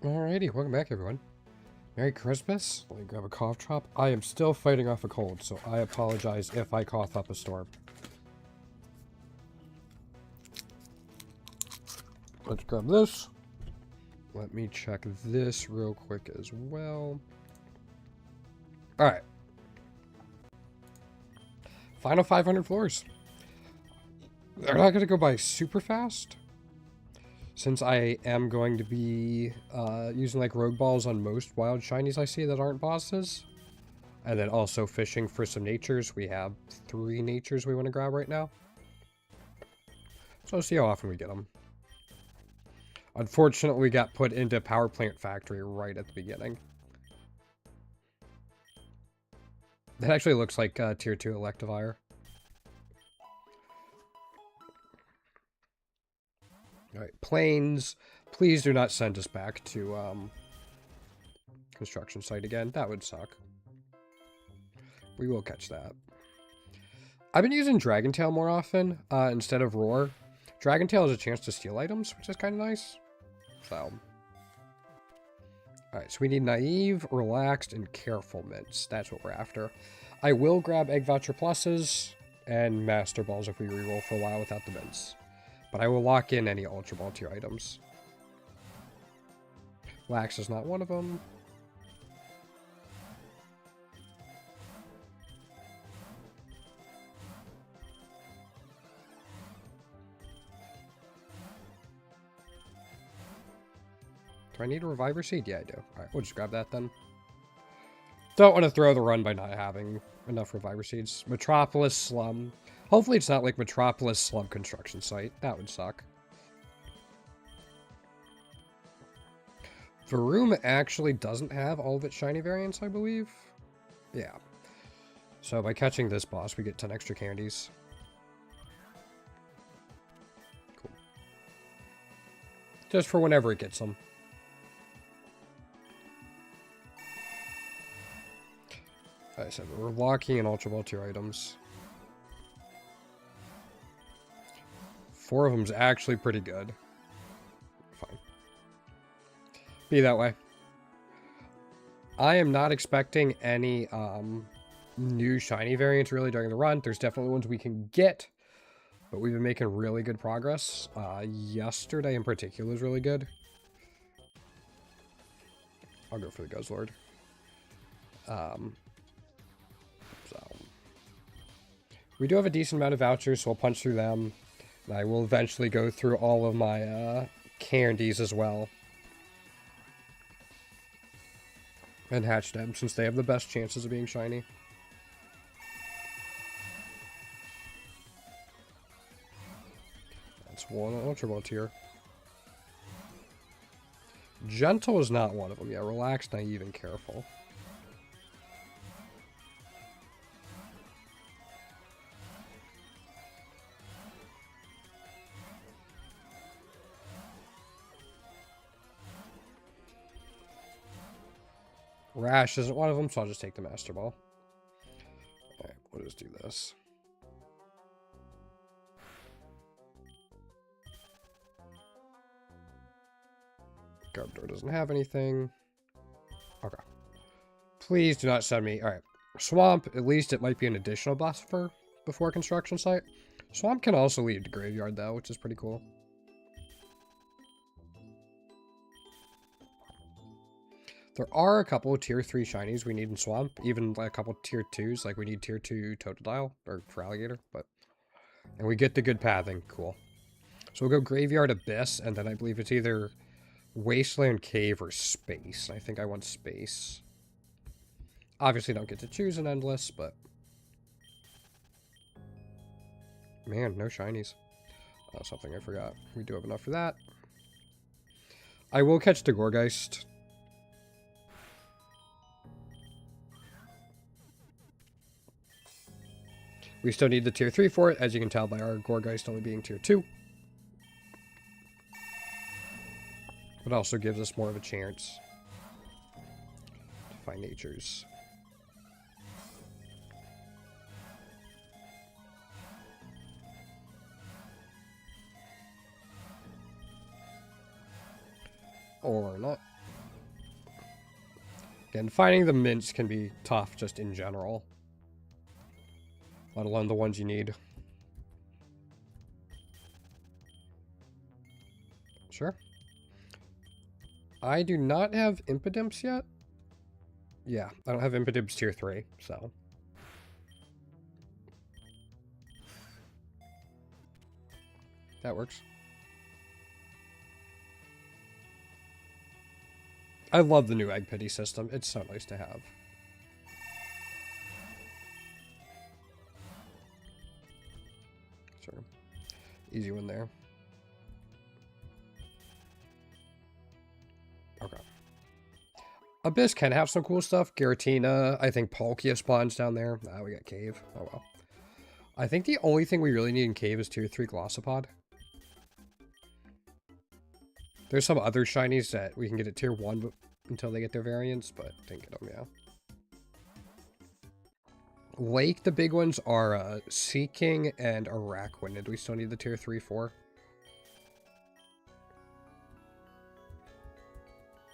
Alrighty, welcome back everyone. Merry Christmas. Let me grab a cough drop. I am still fighting off a cold, so I apologize if I cough up a storm. Let's grab this. Let me check this real quick as well. Alright. Final 500 floors. They're not going to go by super fast, since I am going to be using like rogue balls on most wild shinies I see that aren't bosses. And then also fishing for some natures. We have 3 natures we want to grab right now. So see how often we get them. Unfortunately, we got put into Power Plant Factory right at the beginning. That actually looks like Tier 2 Electivire. Alright, planes. Please do not send us back to construction site again. That would suck. We will catch that. I've been using Dragon Tail more often instead of Roar. Dragon Tail has a chance to steal items, which is kind of nice. So. Alright, so we need Naive, Relaxed, and Careful Mints. That's what we're after. I will grab Egg Voucher Pluses and Master Balls if we reroll for a while without the mints. But I will lock in any Ultra Ball tier items. Wax is not one of them. Do I need a Reviver Seed? Yeah, I do. Alright, we'll just grab that then. Don't want to throw the run by not having enough Reviver Seeds. Metropolis Slum. Hopefully it's not like Metropolis Slum Construction Site. That would suck. Varoom actually doesn't have all of its shiny variants, I believe. Yeah. So by catching this boss, we get 10 extra candies. Cool. Just for whenever it gets them. Like I said, we're locking in Ultra Ball tier items. 4 of them's actually pretty good. Fine. Be that way. I am not expecting any new shiny variants really during the run. There's definitely ones we can get, but we've been making really good progress. Yesterday in particular was really good. I'll go for the Guzzlord. So we do have a decent amount of vouchers, so we'll punch through them. And I will eventually go through all of my candies as well. And hatch them, since they have the best chances of being shiny. That's one Ultra Ball tier. Gentle is not one of them. Yeah, Relaxed, Naive, and Careful. Rash isn't one of them, so I'll just take the Master Ball. Alright, we'll just do this. Garbodor doesn't have anything. Okay. Please do not send me. Alright. Swamp, at least it might be an additional buffer before construction site. Swamp can also lead to Graveyard, though, which is pretty cool. There are a couple of tier 3 shinies we need in Swamp. Even like a couple tier 2s. Like we need tier 2 Totodile. Or for Alligator. But and we get the good pathing. Cool. So we'll go Graveyard, Abyss. And then I believe it's either Wasteland, Cave, or Space. I think I want Space. Obviously don't get to choose an Endless. But man, no shinies. Something I forgot. We do have enough for that. I will catch the Gorgeist. We still need the tier 3 for it, as you can tell by our Gorgeist only being tier 2. It also gives us more of a chance to find natures. Or not. Again, finding the mints can be tough just in general. Let alone the ones you need. Sure. I do not have Impidimps yet. Yeah, I don't have Impidimps tier 3, so. That works. I love the new Egg Pity system. It's so nice to have. Sure. Easy one there. Okay. Abyss can have some cool stuff. Giratina, I think Palkia spawns down there. Ah, we got Cave. Oh well. I think the only thing we really need in Cave is tier 3 Glossopod. There's some other shinies that we can get at tier 1 until they get their variants, but didn't get them, yeah. Lake, the big ones are Seaking and Araquanid. Do we still need the tier 3 for?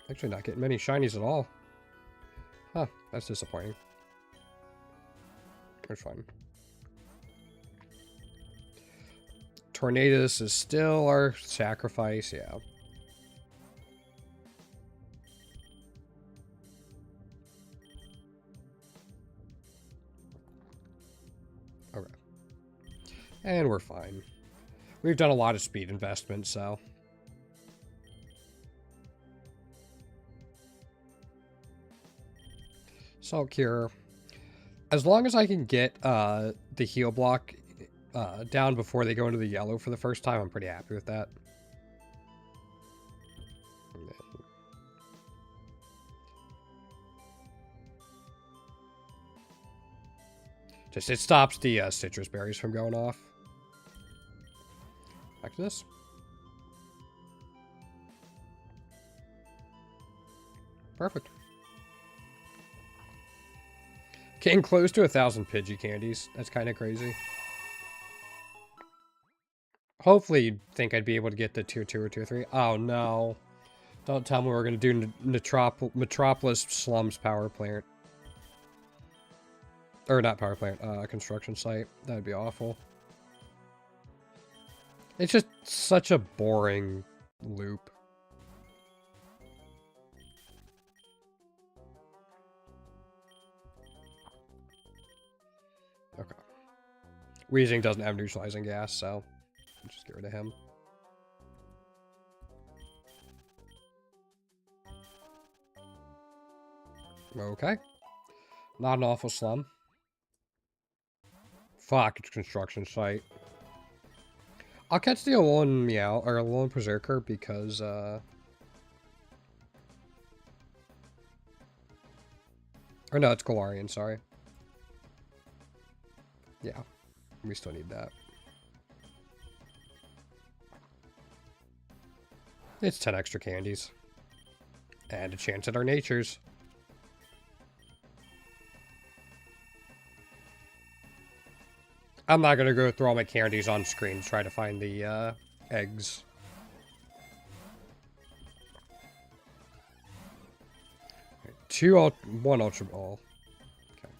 Actually, not getting many shinies at all. Huh, that's disappointing. That's fine. Tornadus is still our sacrifice, yeah. Okay. And we're fine. We've done a lot of speed investments, so. Salt Cure. As long as I can get the heal block down before they go into the yellow for the first time, I'm pretty happy with that. Just, it stops the citrus berries from going off. Back to this. Perfect. Getting close to 1,000 Pidgey candies. That's kind of crazy. Hopefully you'd think I'd be able to get the tier 2 or tier 3. Oh no. Don't tell me we're going to do Metropolis Slums power plant. Or not power plant, construction site. That'd be awful. It's just such a boring loop. Okay. Weezing doesn't have neutralizing gas, so I'll just get rid of him. Okay. Not an awful slum. Fuck, it's construction site. I'll catch the Alolan Meow, or Alolan Berserker, because, or no, it's Galarian, sorry. Yeah, we still need that. It's 10 extra candies. And a chance at our natures. I'm not gonna go through all my candies on screen to try to find the eggs. One Ultra Ball. Okay.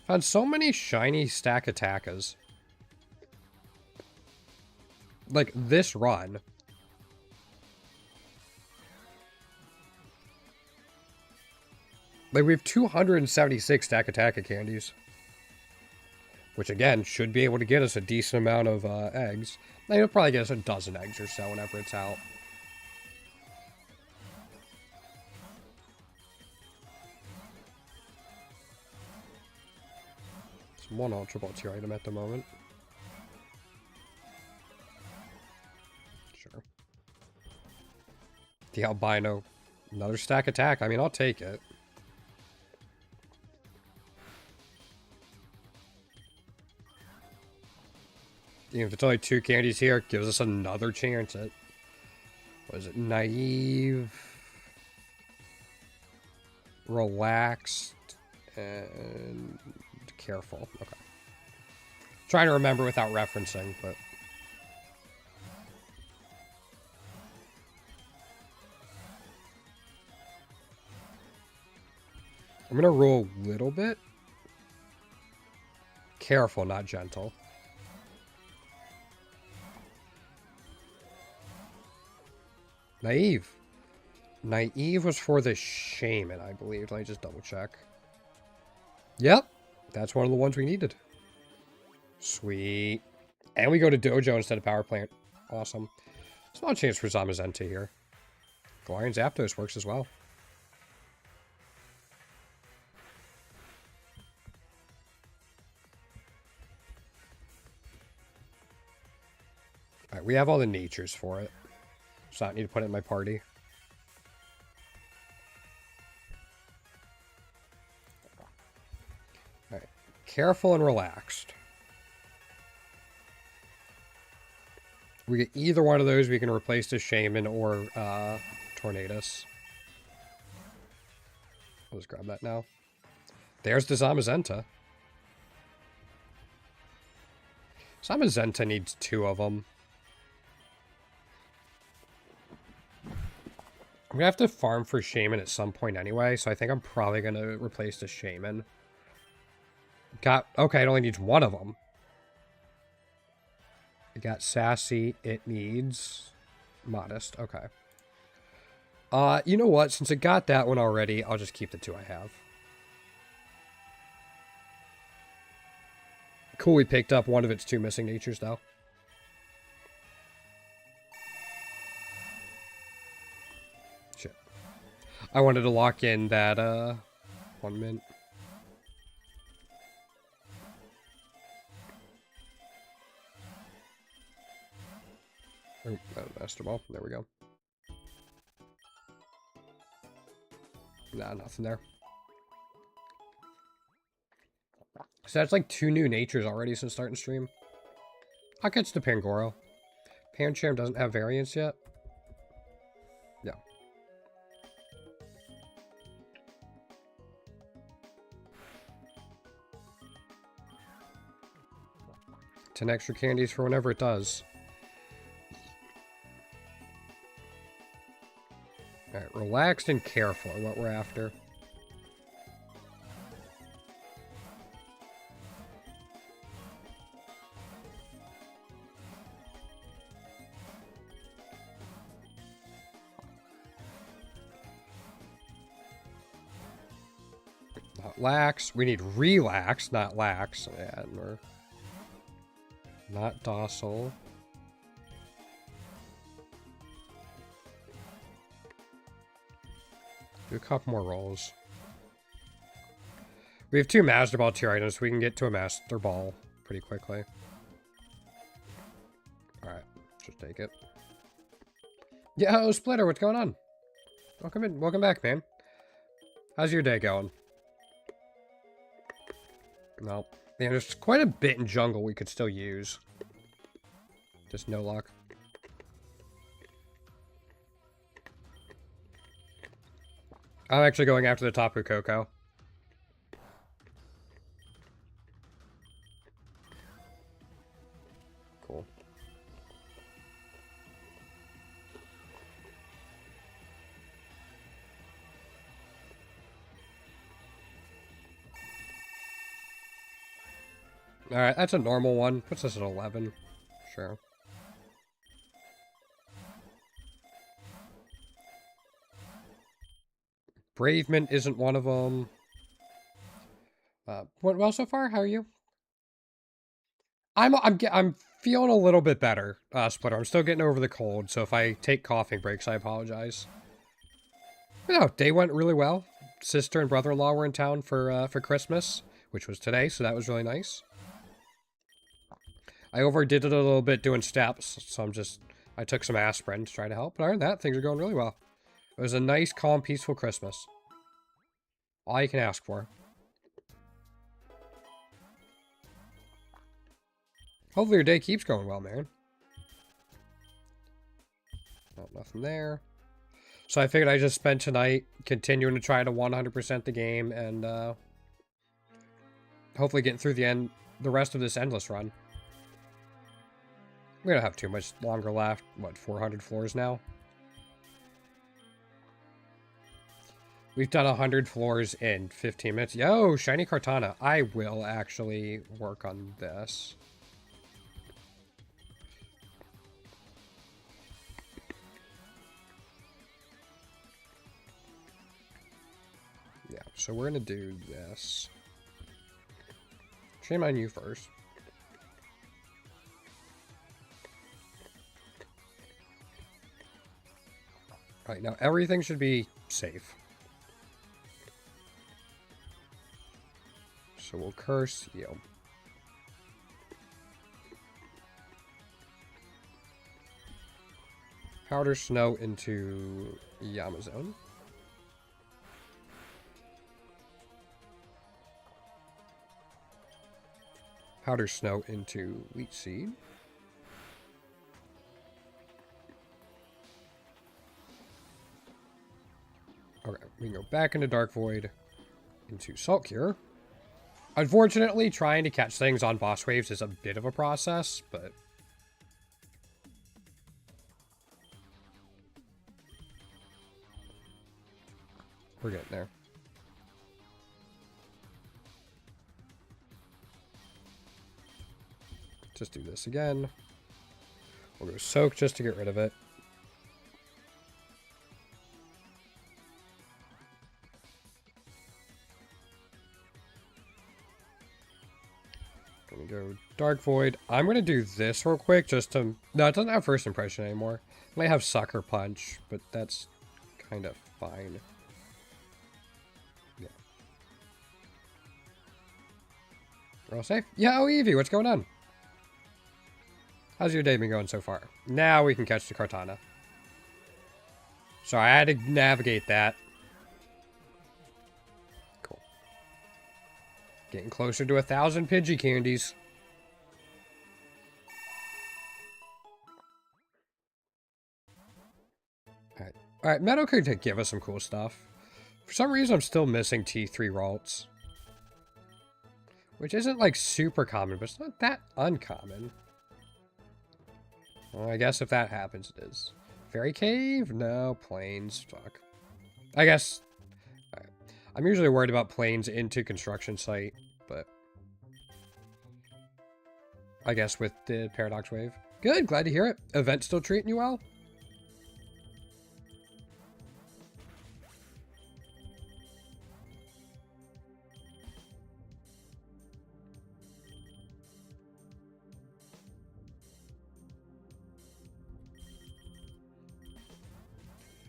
Found so many shiny stack attackers. Like this run. Like, we have 276 Stack Attack candies. Which, again, should be able to get us a decent amount of eggs. Now, it'll probably get us a dozen eggs or so whenever it's out. It's one Ultra Ball tier item at the moment. Sure. The albino. Another Stack Attack. I mean, I'll take it. Even if it's only 2 candies here, it gives us another chance at... What is it? Naive... Relaxed... And... Careful. Okay. Trying to remember without referencing, but... I'm gonna roll a little bit. Careful, not gentle. Naive. Naive was for the shaman, I believe. Let me just double check. Yep. That's one of the ones we needed. Sweet. And we go to Dojo instead of Power Plant. Awesome. Small chance for Zamazenta here. Galarian Zapdos works as well. Alright, we have all the natures for it. So I don't need to put it in my party. Alright. Careful and relaxed. We get either one of those, we can replace the Shaman or Tornadus. Let's grab that now. There's the Zamazenta. Zamazenta needs 2 of them. I'm going to have to farm for Shaman at some point anyway, so I think I'm probably going to replace the Shaman. Okay, it only needs 1 of them. It got Sassy. It needs Modest. Okay. You know what? Since it got that one already, I'll just keep the 2 I have. Cool, we picked up one of its 2 missing natures, though. Shit. I wanted to lock in that, 1 mint. Oh, Master Ball. There we go. Nah, nothing there. So that's like 2 new natures already since starting stream. I'll catch the Pangoro. Pancham doesn't have variants yet. Yeah. 10 extra candies for whenever it does. Alright, relaxed and careful are what we're after. Not lax. We need relax, not lax. Yeah, and we're not docile. Do a couple more rolls. We have 2 Master Ball tier items, so we can get to a Master Ball pretty quickly. Alright, just take it. Yo, Splitter, what's going on? Welcome in. Welcome back, man. How's your day going? No. Man, there's quite a bit in jungle we could still use. Just no luck. I'm actually going after the Tapu Koko. Cool. Alright, that's a normal one. Puts us at 11. Sure. Bravement isn't one of them. Went well so far? How are you? I'm feeling a little bit better, Splitter. I'm still getting over the cold, so if I take coughing breaks, I apologize. But no, day went really well. Sister and brother-in-law were in town for Christmas, which was today, so that was really nice. I overdid it a little bit doing steps, so I took some aspirin to try to help. But other than that, things are going really well. It was a nice, calm, peaceful Christmas. All you can ask for. Hopefully your day keeps going well, man. Oh, nothing there. So I figured I'd just spend tonight continuing to try to 100% the game and hopefully getting through the rest of this endless run. We don't have too much longer left. What, 400 floors now? We've done 100 floors in 15 minutes. Yo, shiny Kartana. I will actually work on this. Yeah, so we're going to do this. Shame on you first. Alright, now everything should be safe. So we'll curse you. Powder Snow into Yamazone. Powder Snow into Wheat Seed. Okay, we can go back into Dark Void, into Salt Cure. Unfortunately, trying to catch things on boss waves is a bit of a process, but... we're getting there. Just do this again. We'll go Soak just to get rid of it. Gonna go Dark Void. I'm gonna do this real quick just to... no, it doesn't have First Impression anymore. It might have Sucker Punch, but that's kind of fine. Yeah. We're all safe? Yeah, oh, Eevee, what's going on? How's your day been going so far? Now we can catch the Kartana. Sorry, I had to navigate that. Cool. Getting closer to 1,000 Pidgey candies. Alright. Alright, Meadow could give us some cool stuff. For some reason, I'm still missing T3 Ralts. Which isn't, like, super common, but it's not that uncommon. Well, I guess if that happens, it is. Fairy Cave? No. Plains. Fuck. I guess... right. I'm usually worried about plains into construction site, but... I guess with the Paradox Wave. Good, glad to hear it. Event still treating you well?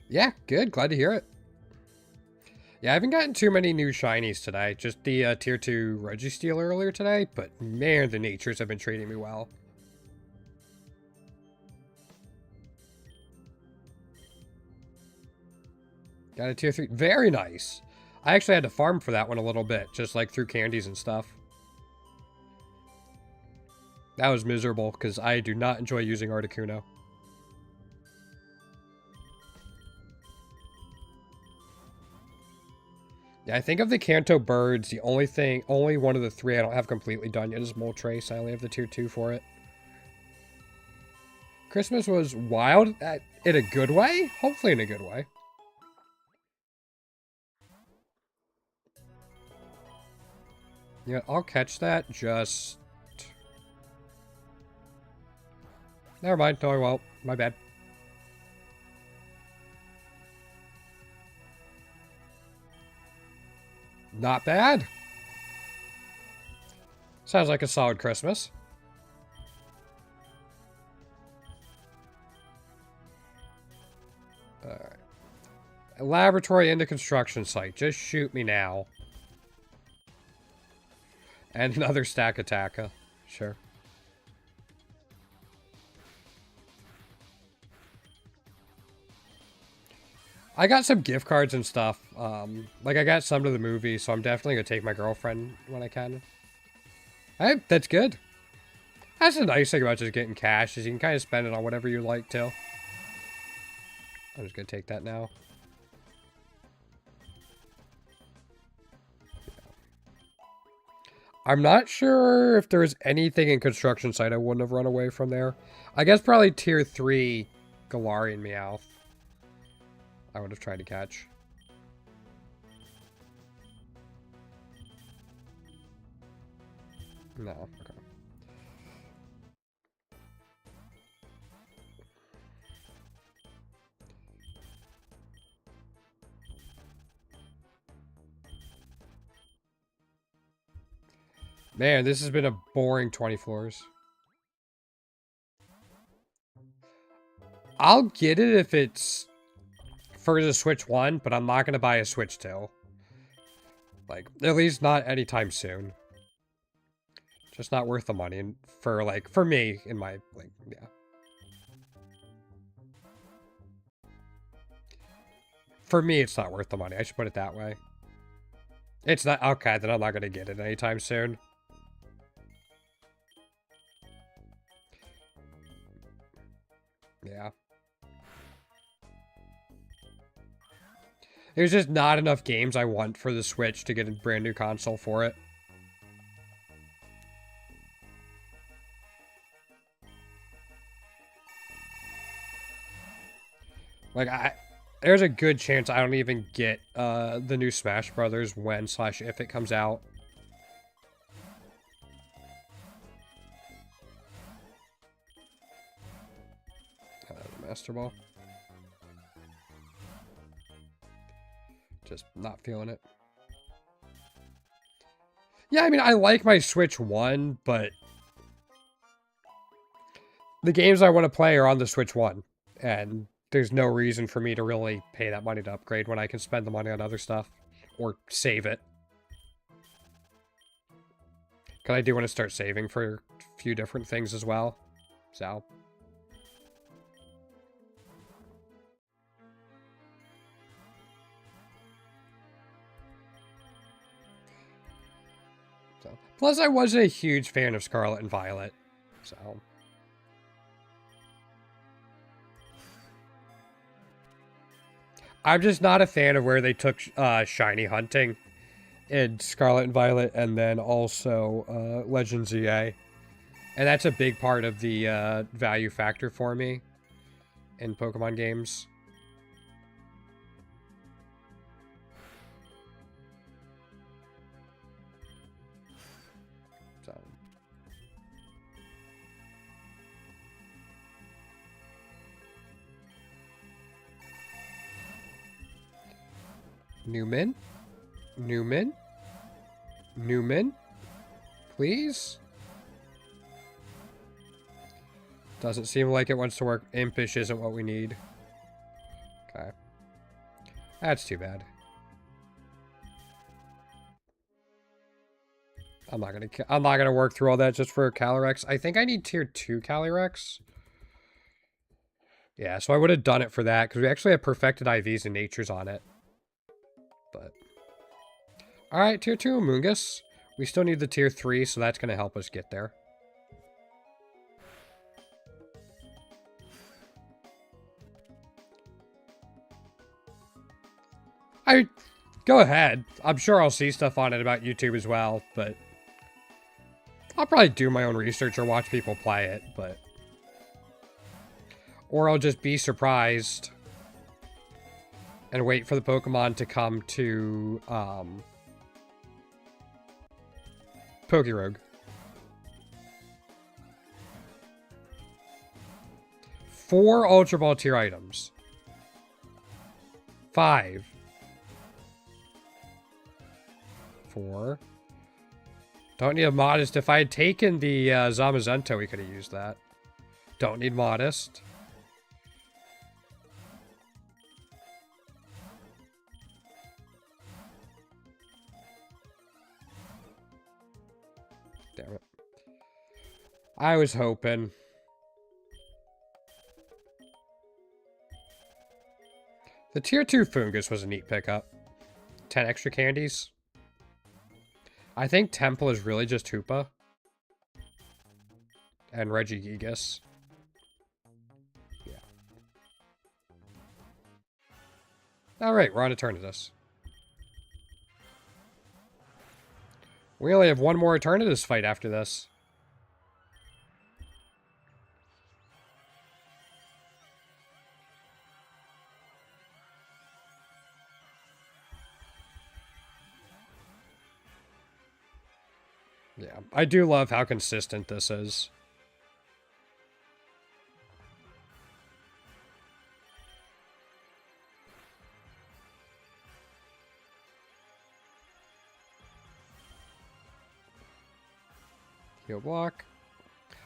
Yeah, good. Glad to hear it. Yeah, I haven't gotten too many new shinies today. Just the tier 2 Registeel earlier today. But man, the natures have been treating me well. Got a tier 3. Very nice. I actually had to farm for that one a little bit. Just like through candies and stuff. That was miserable because I do not enjoy using Articuno. Yeah, I think of the Kanto birds, the only one of the 3 I don't have completely done yet is Moltres. I only have the tier 2 for it. Christmas was wild in a good way? Hopefully in a good way. Yeah, I'll catch that, just... never mind, no I won't. My bad. Not bad. Sounds like a solid Christmas. Alright. Laboratory into construction site. Just shoot me now. And another stack attacker. Sure. I got some gift cards and stuff. Like, I got some to the movie, so I'm definitely going to take my girlfriend when I can. Hey, that's good. That's the nice thing about just getting cash, is you can kind of spend it on whatever you like, too. I'm just going to take that now. I'm not sure if there's anything in construction site I wouldn't have run away from there. I guess probably tier 3 Galarian Meowth I would have tried to catch. No, okay. Man, this has been a boring 20 floors. I'll get it if it's for the Switch 1, but I'm not going to buy a Switch 2. Like, at least not anytime soon. Just not worth the money for, like, for me, in my, like, yeah. For me, it's not worth the money. I should put it that way. It's not, okay, then I'm not going to get it anytime soon. Yeah. There's just not enough games I want for the Switch to get a brand new console for it. Like, there's a good chance I don't even get the new Smash Brothers when/if it comes out. Master Ball. Just not feeling it. Yeah, I mean, I like my Switch 1, but the games I want to play are on the Switch 1, and there's no reason for me to really pay that money to upgrade when I can spend the money on other stuff, or save it. Because I do want to start saving for a few different things as well, so... Plus, I wasn't a huge fan of Scarlet and Violet, so... I'm just not a fan of where they took shiny hunting in Scarlet and Violet, and then also Legends EA. And that's a big part of the value factor for me in Pokemon games. So... Newman? Newman? Newman? Please? Doesn't seem like it wants to work. Impish isn't what we need. Okay. That's too bad. I'm not gonna work through all that just for Calyrex. I think I need tier 2 Calyrex. Yeah, so I would have done it for that, because we actually have perfected IVs and natures on it. But... Alright, tier 2 Amoonguss. We still need the tier 3, so that's going to help us get there. Go ahead. I'm sure I'll see stuff on it about YouTube as well, but... I'll probably do my own research or watch people play it, but... Or I'll just be surprised and wait for the Pokemon to come to, Pokerogue. 4 Ultra Ball tier items. 5. 4. Don't need a Modest. If I had taken the Zamazenta, we could have used that. Don't need Modest. Damn it. I was hoping. The tier 2 Fungus was a neat pickup. 10 extra candies. I think Temple is really just Hoopa. And Regigigas. Yeah. Alright, we're on to Eternatus. We only have one more Eternatus fight after this. Yeah, I do love how consistent this is. Heal block.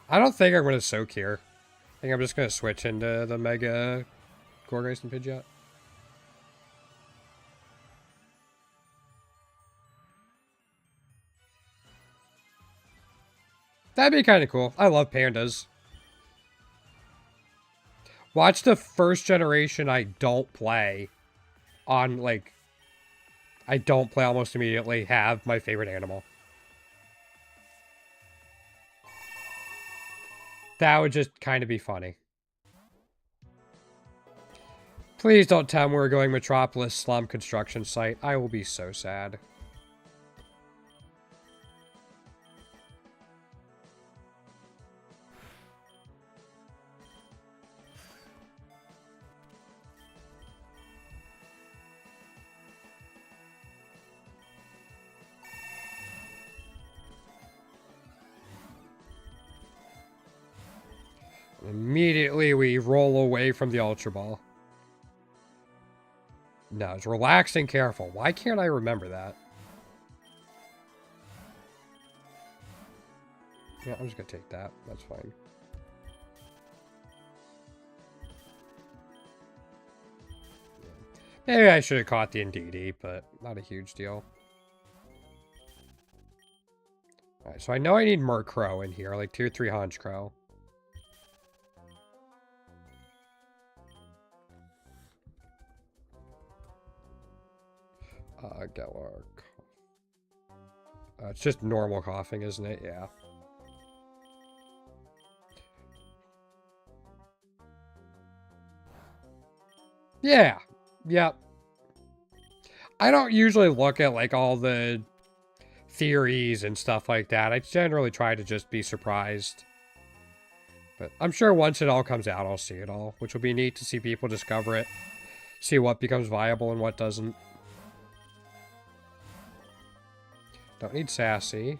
I don't think I'm going to soak here. I think I'm just going to switch into the Mega Gourgeist and Pidgeot. That'd be kind of cool. I love pandas. Watch the first generation I don't play on, like, I don't play almost immediately have my favorite animal. That would just kind of be funny. Please don't tell me we're going Metropolis Slum Construction Site. I will be so sad. Immediately we roll away from the Ultra Ball. No, it's relaxed and careful. Why can't I remember that? Yeah, I'm just gonna take that. That's fine. Maybe I should have caught the Indeedee, but not a huge deal. Alright, so I know I need Murkrow in here, like tier 3 Honchkrow. Galar. It's just normal coughing, isn't it? Yeah. Yeah. Yep. I don't usually look at, like, all the theories and stuff like that. I generally try to just be surprised. But I'm sure once it all comes out, I'll see it all, which will be neat to see people discover it. See what becomes viable and what doesn't. Don't need Sassy.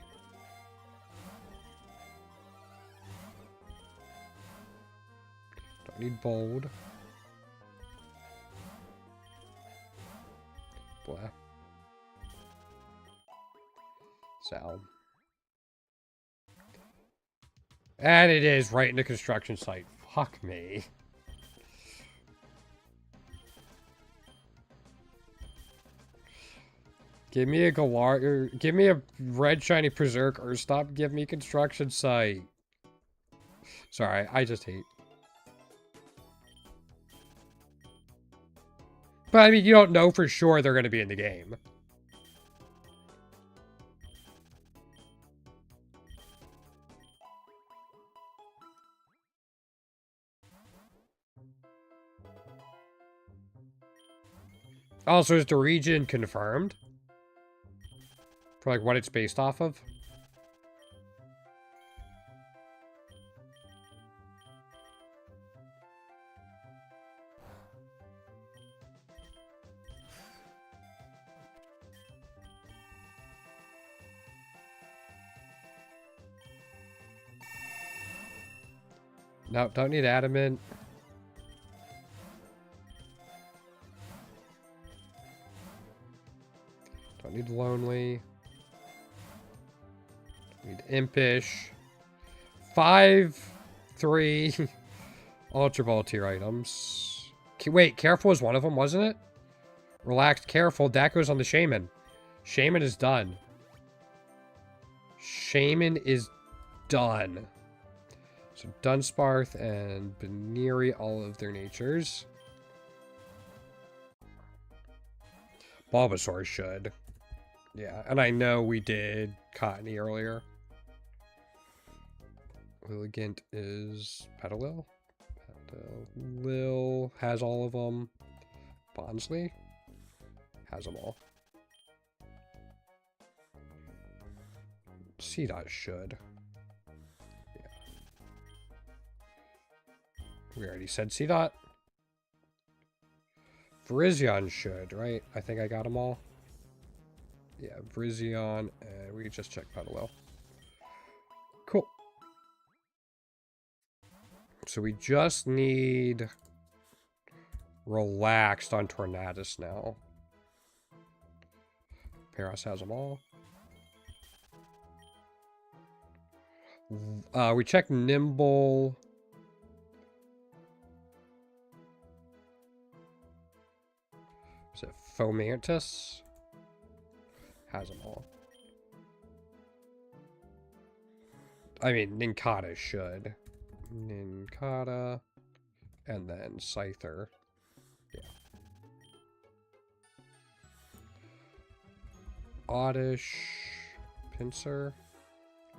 Don't need Bold. Blah. Sal. And it is right in the construction site. Fuck me. Give me a Galar, give me a red shiny Berserk, or stop give me construction site. Sorry, I just hate. But I mean, you don't know for sure they're going to be in the game. Also, is the region confirmed? For, like, what it's based off of? No, don't need Adamant. Don't need Lonely. Need Impish. 5, 3 Ultra Ball tier items. Wait, Careful was one of them, wasn't it? Relaxed, Careful. That goes on the Shaman. Shaman is done. Shaman is done. So Dunsparth and Baneri, all of their natures. Bulbasaur should. Yeah, and I know we did Cottony earlier. Lilligant is Petalil. Petalil has all of them. Bonsly has them all. C-Dot should. Yeah. We already said C-Dot. Virizion should, right? I think I got them all. Yeah, Virizion, and we just checked Petalil. So we just need relaxed on Tornadus now. Paras has them all. We check Nimble. Is it Fomantis? Has them all. I mean, Nincada should. Nincada. And then Scyther. Yeah. Oddish. Pinsir.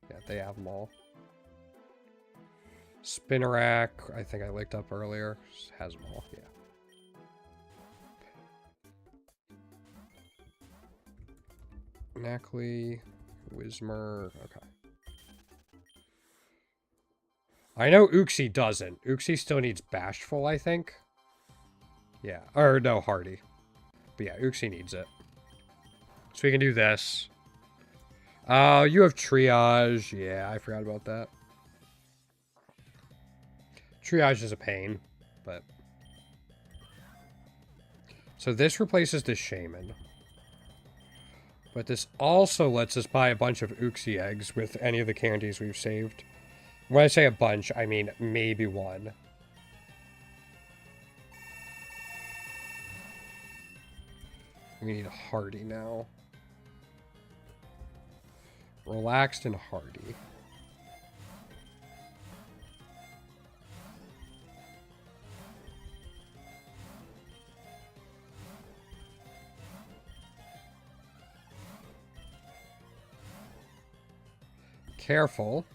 Yeah, they have them all. Spinnerack, I think I looked up earlier. Has them all, yeah. Knackley. Whismer. Okay. I know Uxie doesn't. Uxie still needs Bashful, I think. Yeah. Or no, Hardy. But yeah, Uxie needs it. So we can do this. You have Triage. Yeah, I forgot about that. Triage is a pain, but... So this replaces the Shaman. But this also lets us buy a bunch of Uxie eggs with any of the candies we've saved. When I say a bunch, I mean maybe one. We need Hardy now. Relaxed and Hardy. Careful.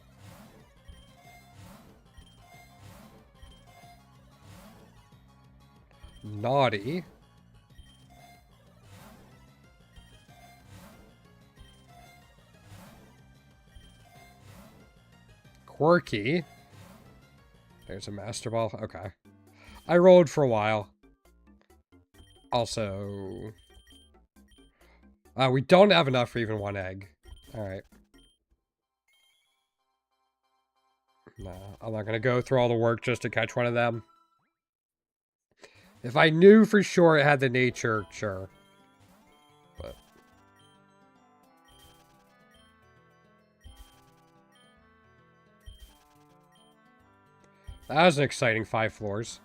Naughty. Quirky. There's a Master Ball. Okay. I rolled for a while. Also... we don't have enough for even one egg. Alright. Nah, I'm not gonna go through all the work just to catch one of them. If I knew for sure it had the nature, sure. But... that was an exciting 5 floors.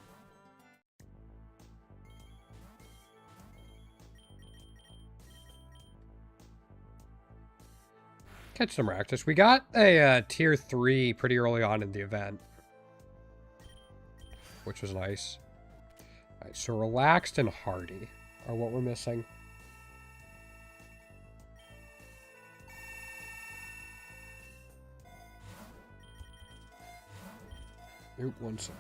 Catch some Rakdos. We got a tier 3 pretty early on in the event. Which was nice. Alright, so Relaxed and Hardy are what we're missing. Oop, 1 second.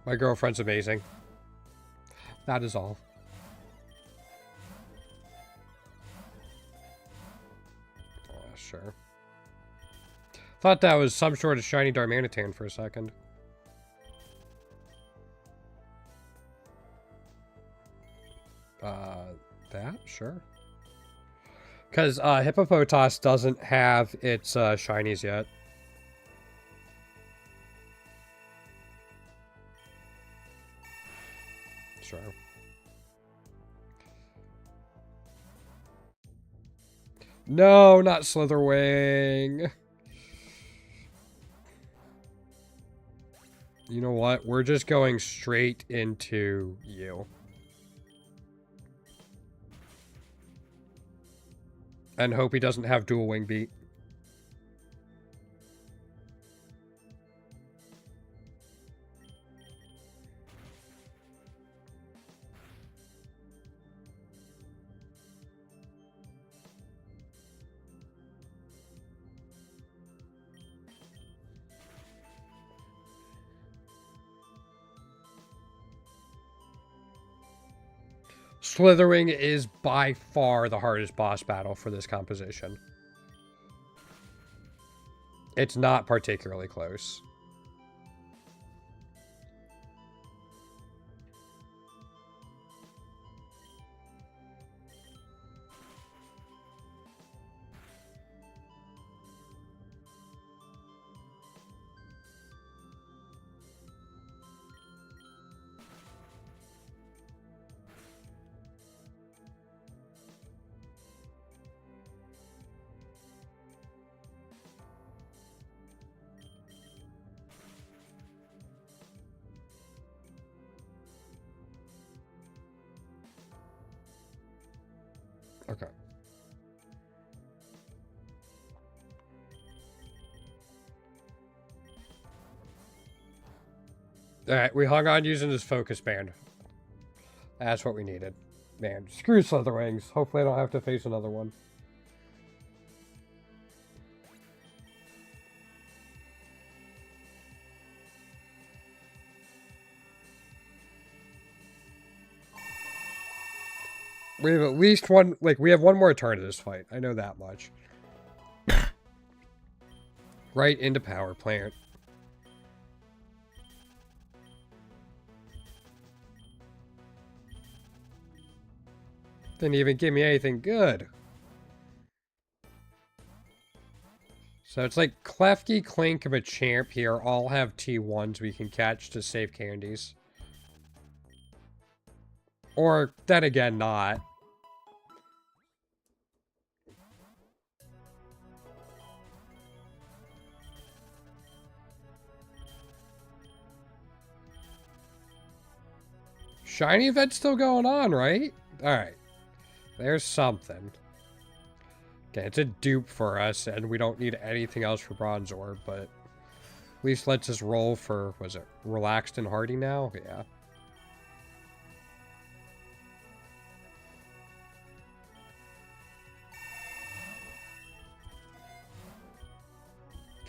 My girlfriend's amazing. That is all. Sure. Thought that was some sort of shiny Darmanitan for a second. That? Sure. Because Hippopotas doesn't have its shinies yet. Sure. No, not Slitherwing. You know what? We're just going straight into you. And hope he doesn't have dual wing beat. Slithering is by far the hardest boss battle for this composition. It's not particularly close. Alright, we hung on using this focus band. That's what we needed. Man, screw Slitherwings. Hopefully I don't have to face another one. We have at least one, like, we have one more turn of this fight. I know that much. Right into power plant. Didn't even give me anything good. So it's like Klefki, Clink, and a Champ here all have T1s we can catch to save candies. Or, then again, not. Shiny event's still going on, right? Alright. There's something. Okay, it's a dupe for us, and we don't need anything else for Bronze Orb, but at least lets us roll for, was it Relaxed and Hardy now? Yeah.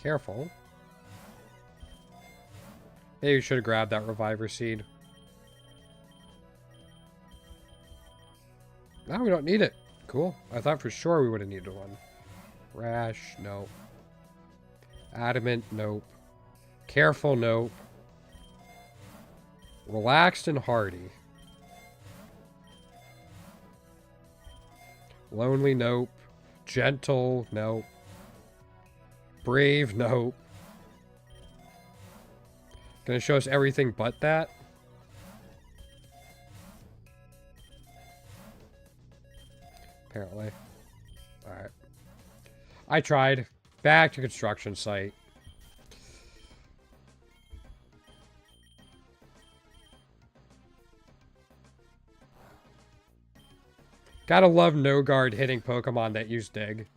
Careful. Maybe you should have grabbed that Reviver Seed. No, we don't need it. Cool. I thought for sure we would have needed one. Rash, nope. Adamant, nope. Careful, nope. Relaxed and Hardy. Lonely, nope. Gentle, nope. Brave, nope. Gonna show us everything but that? Apparently. Alright. I tried. Back to construction site. Gotta love no guard hitting Pokemon that use Dig.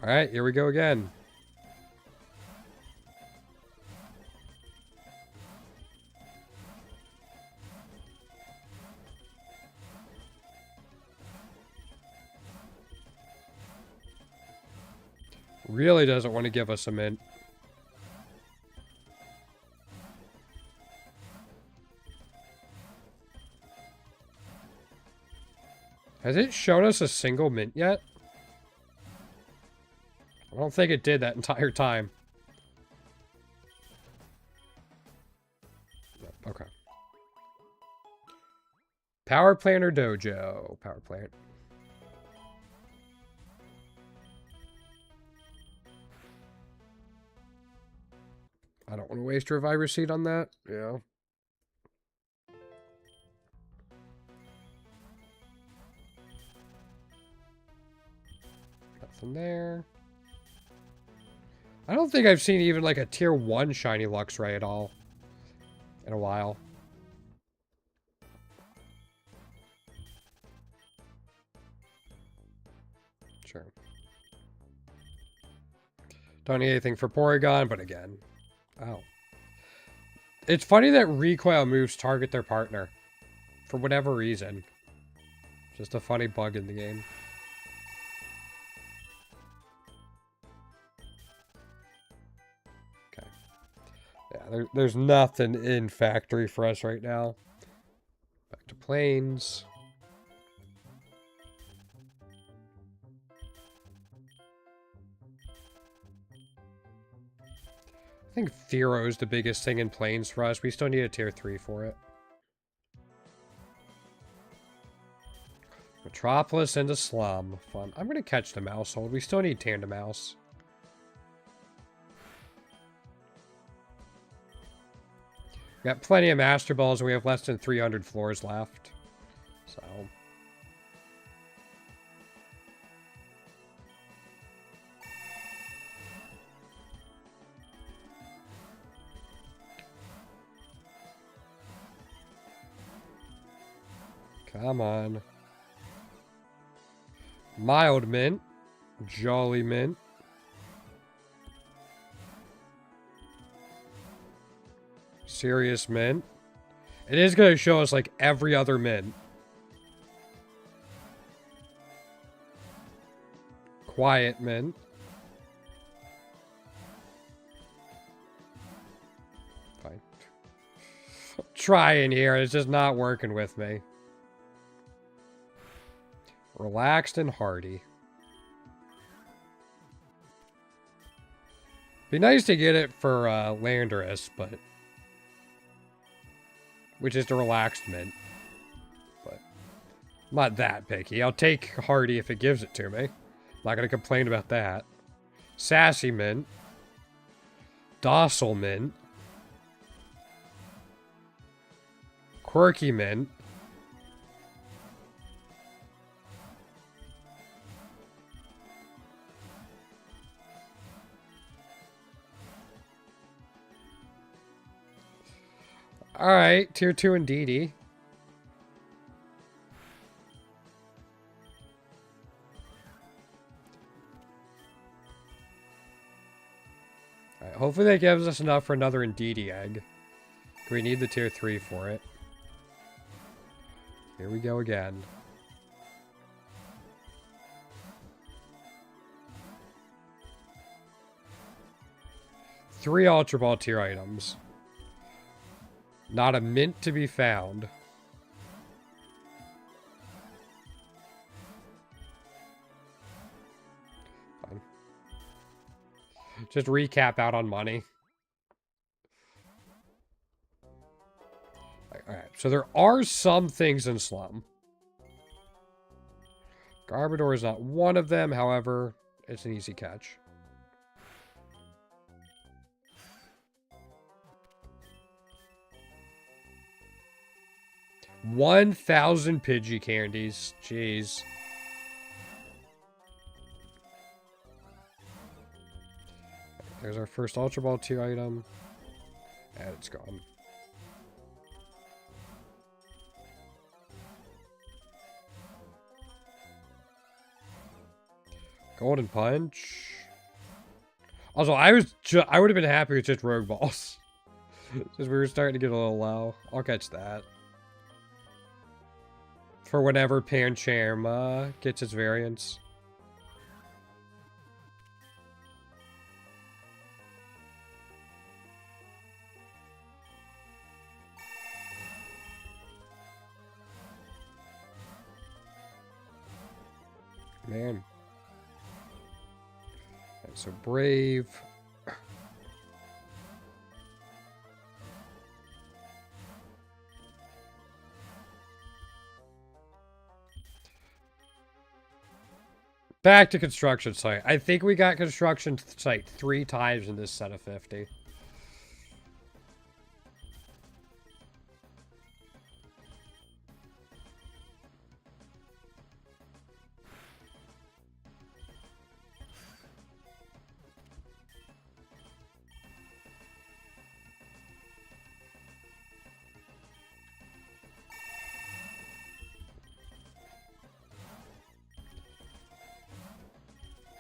Alright, here we go again. Really doesn't want to give us a mint. Has it shown us a single mint yet? I don't think it did that entire time. Okay. Power plant or dojo? Power plant. I don't want to waste a Reviver Seed on that. Yeah. Nothing there. I don't think I've seen even like a tier 1 shiny Luxray at all in a while. Sure. Don't need anything for Porygon, but again. Oh. It's funny that recoil moves target their partner. For whatever reason. Just a funny bug in the game. Okay. Yeah, there's nothing in factory for us right now. Back to plains. I think Fearow is the biggest thing in plains for us. We still need a tier 3 for it. Metropolis into Slum. Fun. I'm going to catch the Mousehold. We still need Tandemaus. We got plenty of Master Balls and we have less than 300 floors left. So... Come on. Mild mint. Jolly mint. Serious mint. It is going to show us like every other mint. Quiet mint. Fine. Trying here. It's just not working with me. Relaxed and hardy. Be nice to get it for Landorus, but... Which is the relaxed mint. But I'm not that picky. I'll take hardy if it gives it to me. Not going to complain about that. Sassy mint. Docile mint. Quirky mint. Alright, tier 2 and DD. Alright, hopefully that gives us enough for another Indeedee egg. We need the tier 3 for it. Here we go again. Three Ultra Ball tier items. Not a mint to be found. Fine. Just recap out on money. Alright, so there are some things in Slum. Garbodor is not one of them, however, it's an easy catch. 1,000 Pidgey candies. Jeez. There's our first Ultra Ball 2 item. And it's gone. Golden Punch. Also, I would have been happy with just Rogue Balls. Because we were starting to get a little low. I'll catch that. For whenever Pancham gets its variants. Man. And so Brave. Back to construction site. I think we got construction site 3 times in this set of 50.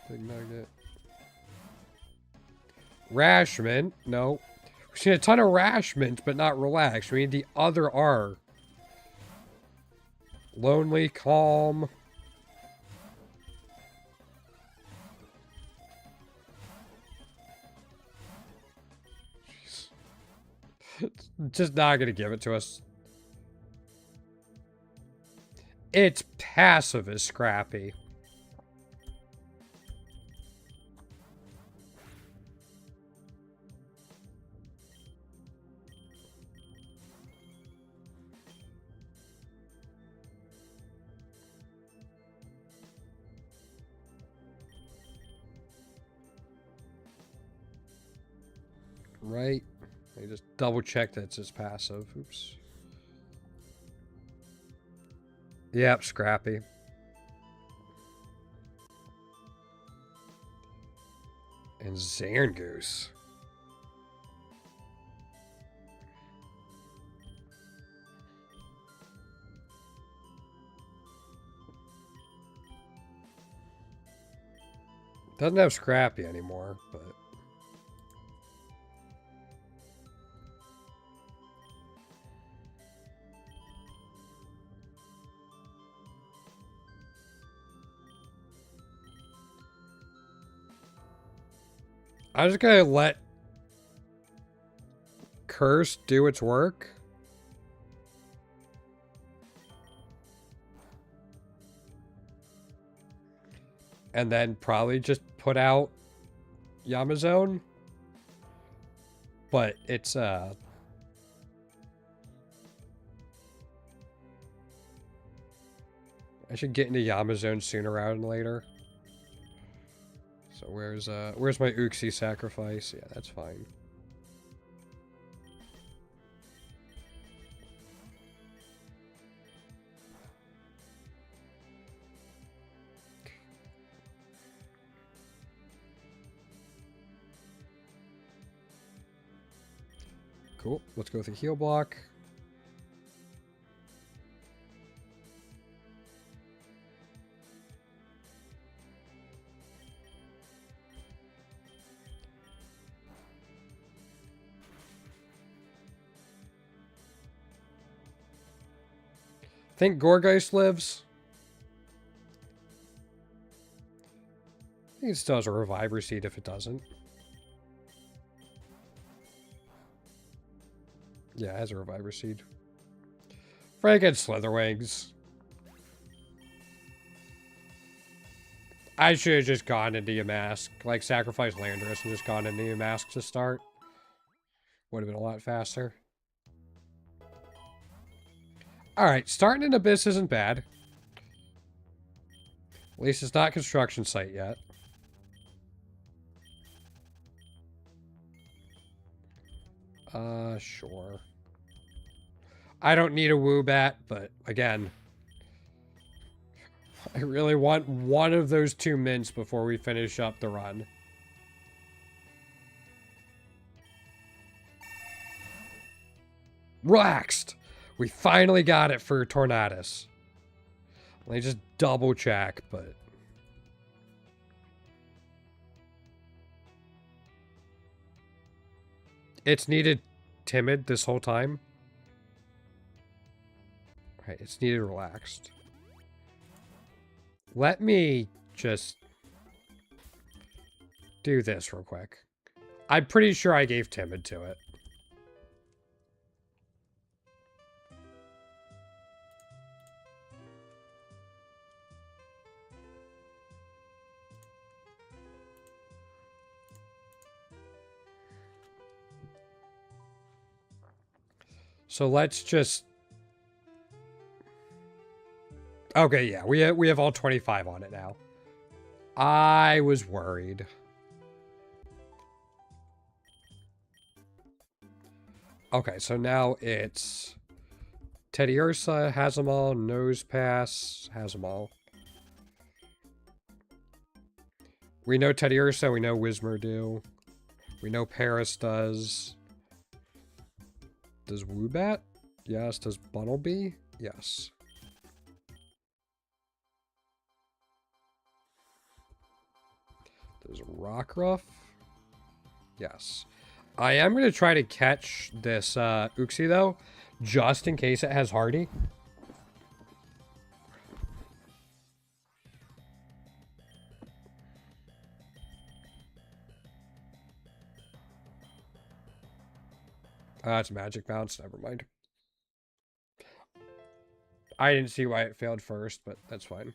Big Nugget. Rashment. No. We've seen a ton of Rashment, but not Relaxed. We need the other R. Lonely, Calm. Jeez. Just not going to give it to us. Its passive is Scrappy. Right. I just double check that it's his passive. Oops. Yep, Scrappy. And Zangoose. Doesn't have Scrappy anymore, but... I'm just gonna let Curse do its work. And then probably just put out Yamazone. But it's, I should get into Yamazone sooner rather than later. So where's my Uxie sacrifice? Yeah, that's fine. Cool. Let's go with the heal block. Think Gorgeist lives. I think it still has a Reviver Seed if it doesn't. Yeah, it has a Reviver Seed. Frank and Slitherwings. I should have just gone into Yamask. Like, sacrifice Landorus and just gone into Yamask to start. Would have been a lot faster. Alright, starting in Abyss isn't bad. At least it's not construction site yet. Sure. I don't need a Woobat, but again, I really want one of those 2 mints before we finish up the run. Relaxed! We finally got it for Tornadus. Let me just double check, but... It's needed timid this whole time. Right, it's needed relaxed. Let me just do this real quick. I'm pretty sure I gave timid to it. So let's just... Okay, yeah, we have all 25 on it now. I was worried. Okay, so now it's Teddiursa, has them all, Nose Pass, has them all. We know Teddiursa, we know Whismur do. We know Paris does. Does Woobat? Yes. Does Bunnelby? Yes. Does Rockruff? Yes. I am going to try to catch this Uxie, though, just in case it has Hardy. It's Magic Bounce. Never mind. I didn't see why it failed first, but that's fine.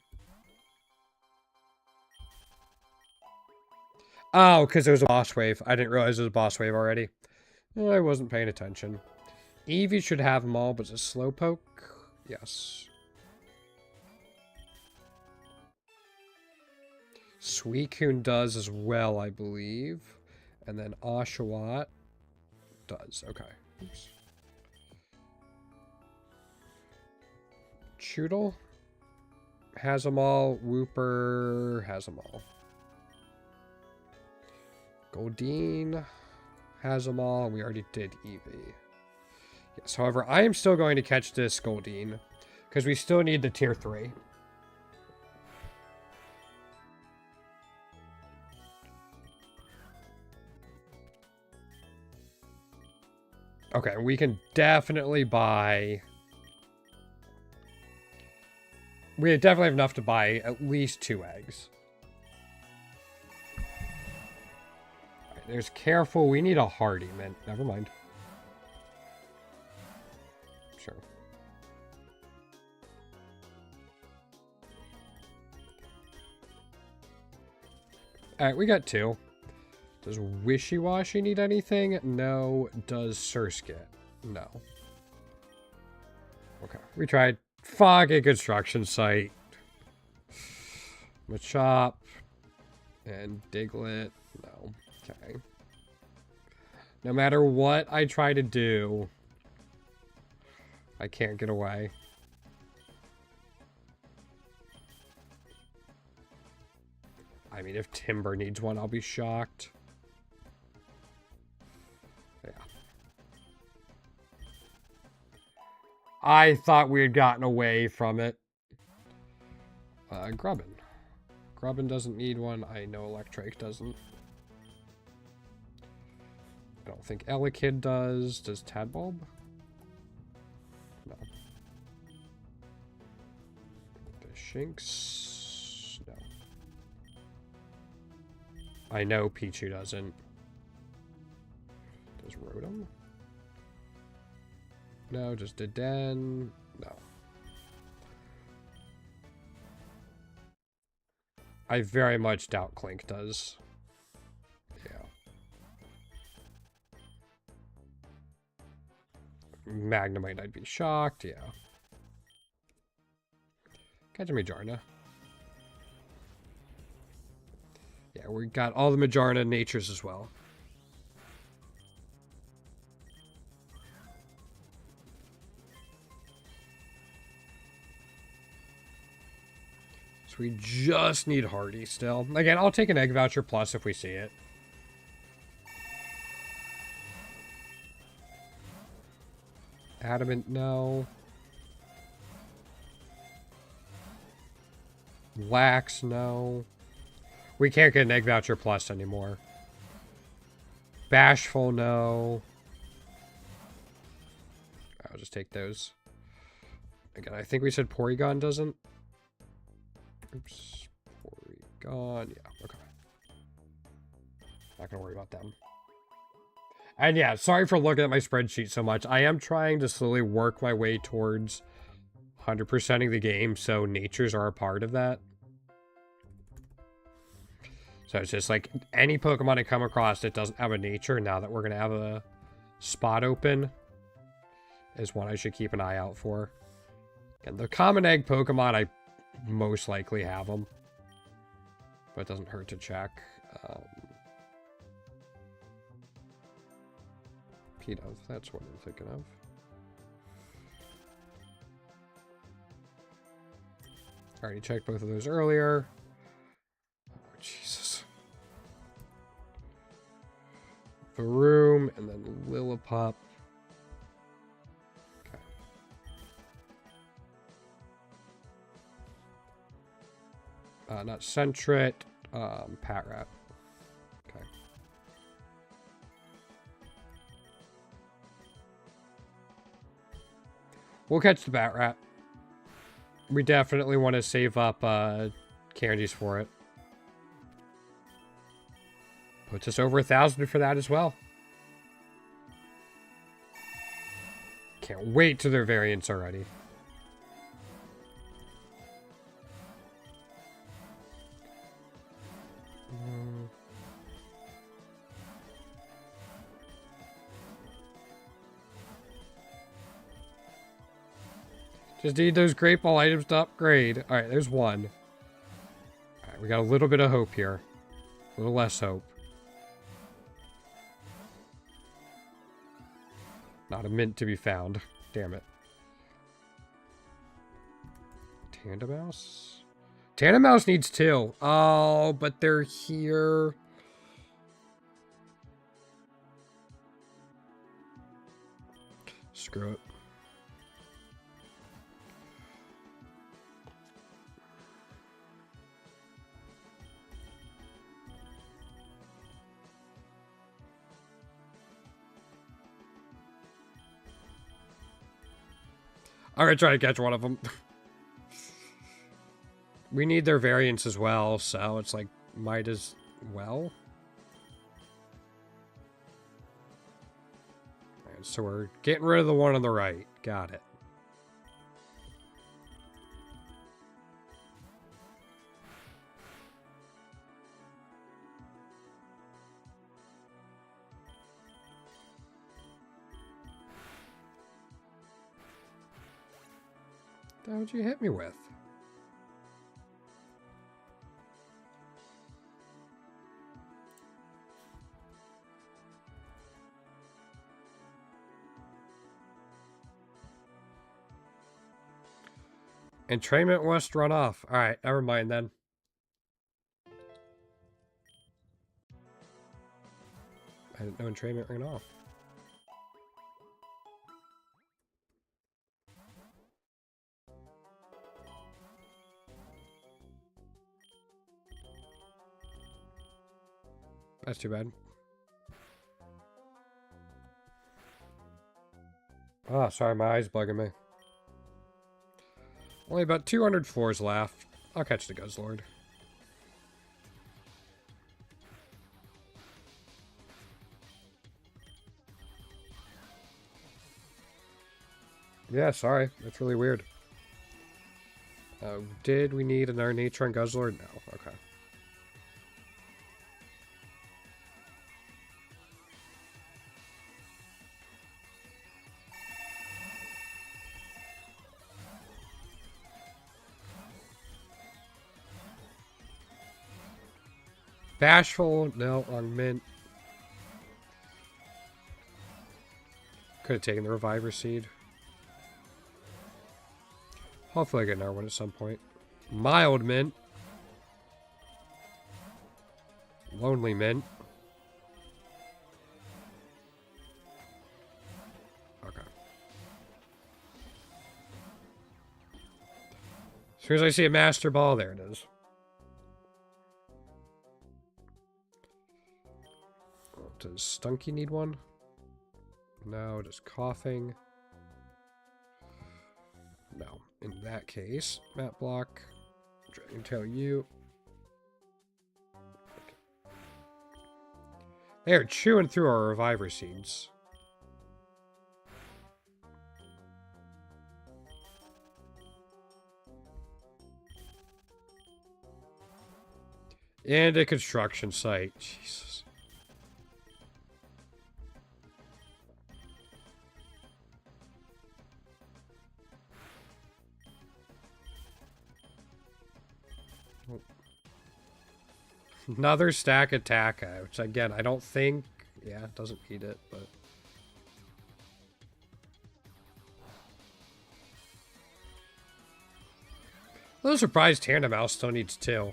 Oh, because it was a boss wave. I didn't realize it was a boss wave already. I wasn't paying attention. Eevee should have them all, but it's a Slowpoke? Yes. Suicune does as well, I believe. And then Oshawott does. Okay. Oops. Choodle has them all. Wooper has them all. Goldeen has them all. We already did Eevee. Yes, however, I am still going to catch this Goldeen because we still need the tier 3. Okay, we can definitely buy... We definitely have enough to buy at least 2 eggs. Right, there's careful. We need a hardy mint. Never mind. Sure. Alright, we got 2. Does Wishy-Washy need anything? No. Does Surskit? No. Okay, we tried. Fucking construction site. Machop. And Diglett. No. Okay. No matter what I try to do, I can't get away. I mean, if Timber needs one, I'll be shocked. Yeah. I thought we had gotten away from it. Grubbin. Grubbin doesn't need one. I know Electrike doesn't. I don't think Elekid does. Does Tadbulb? No. Does Shinx? No. I know Pichu doesn't. Does Rotom? No. Does Deden? No. I very much doubt Clink does. Yeah. Magnemite, I'd be shocked. Yeah. Catch a Majarna. Yeah, we got all the Majarna natures as well. So we just need Hardy still. Again, I'll take an Egg Voucher Plus if we see it. Adamant, no. Wax, no. We can't get an Egg Voucher Plus anymore. Bashful, no. I'll just take those. Again, I think we said Porygon doesn't. Oops. Porygon. Yeah, okay. Not gonna worry about them. And yeah, sorry for looking at my spreadsheet so much. I am trying to slowly work my way towards 100%ing the game, so natures are a part of that. So it's just like any Pokemon I come across that doesn't have a nature, now that we're going to have a spot open, is one I should keep an eye out for. And the common egg Pokemon, I most likely have them. But it doesn't hurt to check. Pidove, that's what I'm thinking of. I already checked both of those earlier. Oh, Jesus. Varoom, and then Lillipup. Okay. Not Sentret, Patrat. Okay. We'll catch the Patrat. We definitely want to save up candies for it. Puts us over 1,000 for that as well. Can't wait till their variants already. Just need those Great Ball items to upgrade. Alright, there's one. Alright, we got a little bit of hope here. A little less hope. Not a mint to be found. Damn it. Tandemaus? Tandemaus needs 2. Oh, but they're here. Screw it. I'm gonna try to catch one of them. We need their variants as well, so it's like, might as well. Alright, so we're getting rid of the one on the right. Got it. What the hell did you hit me with? Entrainment must run off. Alright, never mind then. I didn't know entrainment ran off. That's too bad. Oh, sorry, my eye's bugging me. Only about 200 floors left. I'll catch the Guzzlord. Yeah, sorry. That's really weird. Did we need another Nature on Guzzlord? No. Okay. Bashful? No, on Mint. Could have taken the Reviver Seed. Hopefully I get another one at some point. Mild Mint. Lonely Mint. Okay. As soon as I see a Master Ball, there it is. Does Stunky need one? No. Does Coughing? No. In that case, Map Block. Dragon Tail you. Okay. They are chewing through our Reviver Seeds. And a construction site. Jesus. Another stack attack, which again, I don't think... Yeah, it doesn't need it, but... I'm a little surprised Tandem Mouse still needs 2.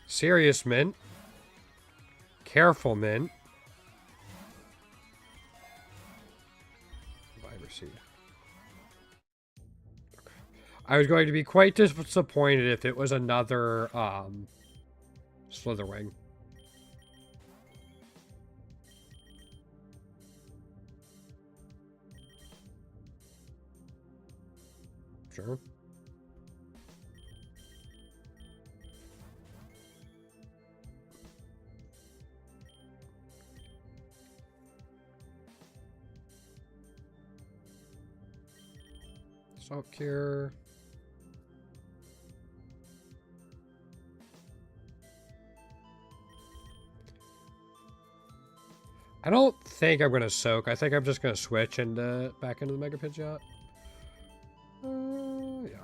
Serious Mint. Careful Mint. Reviver Seed. Okay. I was going to be quite disappointed if it was another Slitherwing. Sure. Salt Cure. I don't think I'm going to soak. I think I'm just going to switch into back into the Mega Pidgeot. Yeah.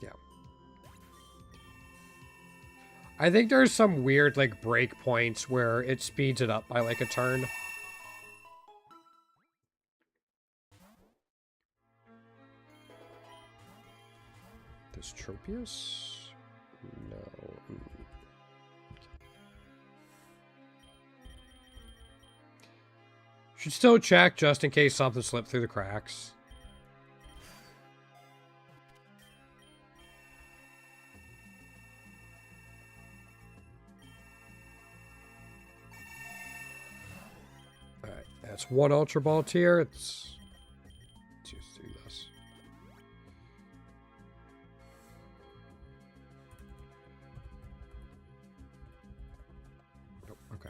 Yeah. I think there's some weird, like, break points where it speeds it up by, like, a turn. This Tropius? No. Should still check just in case something slipped through the cracks. Alright, that's one Ultra Ball tier. Let's just do this. Nope, okay.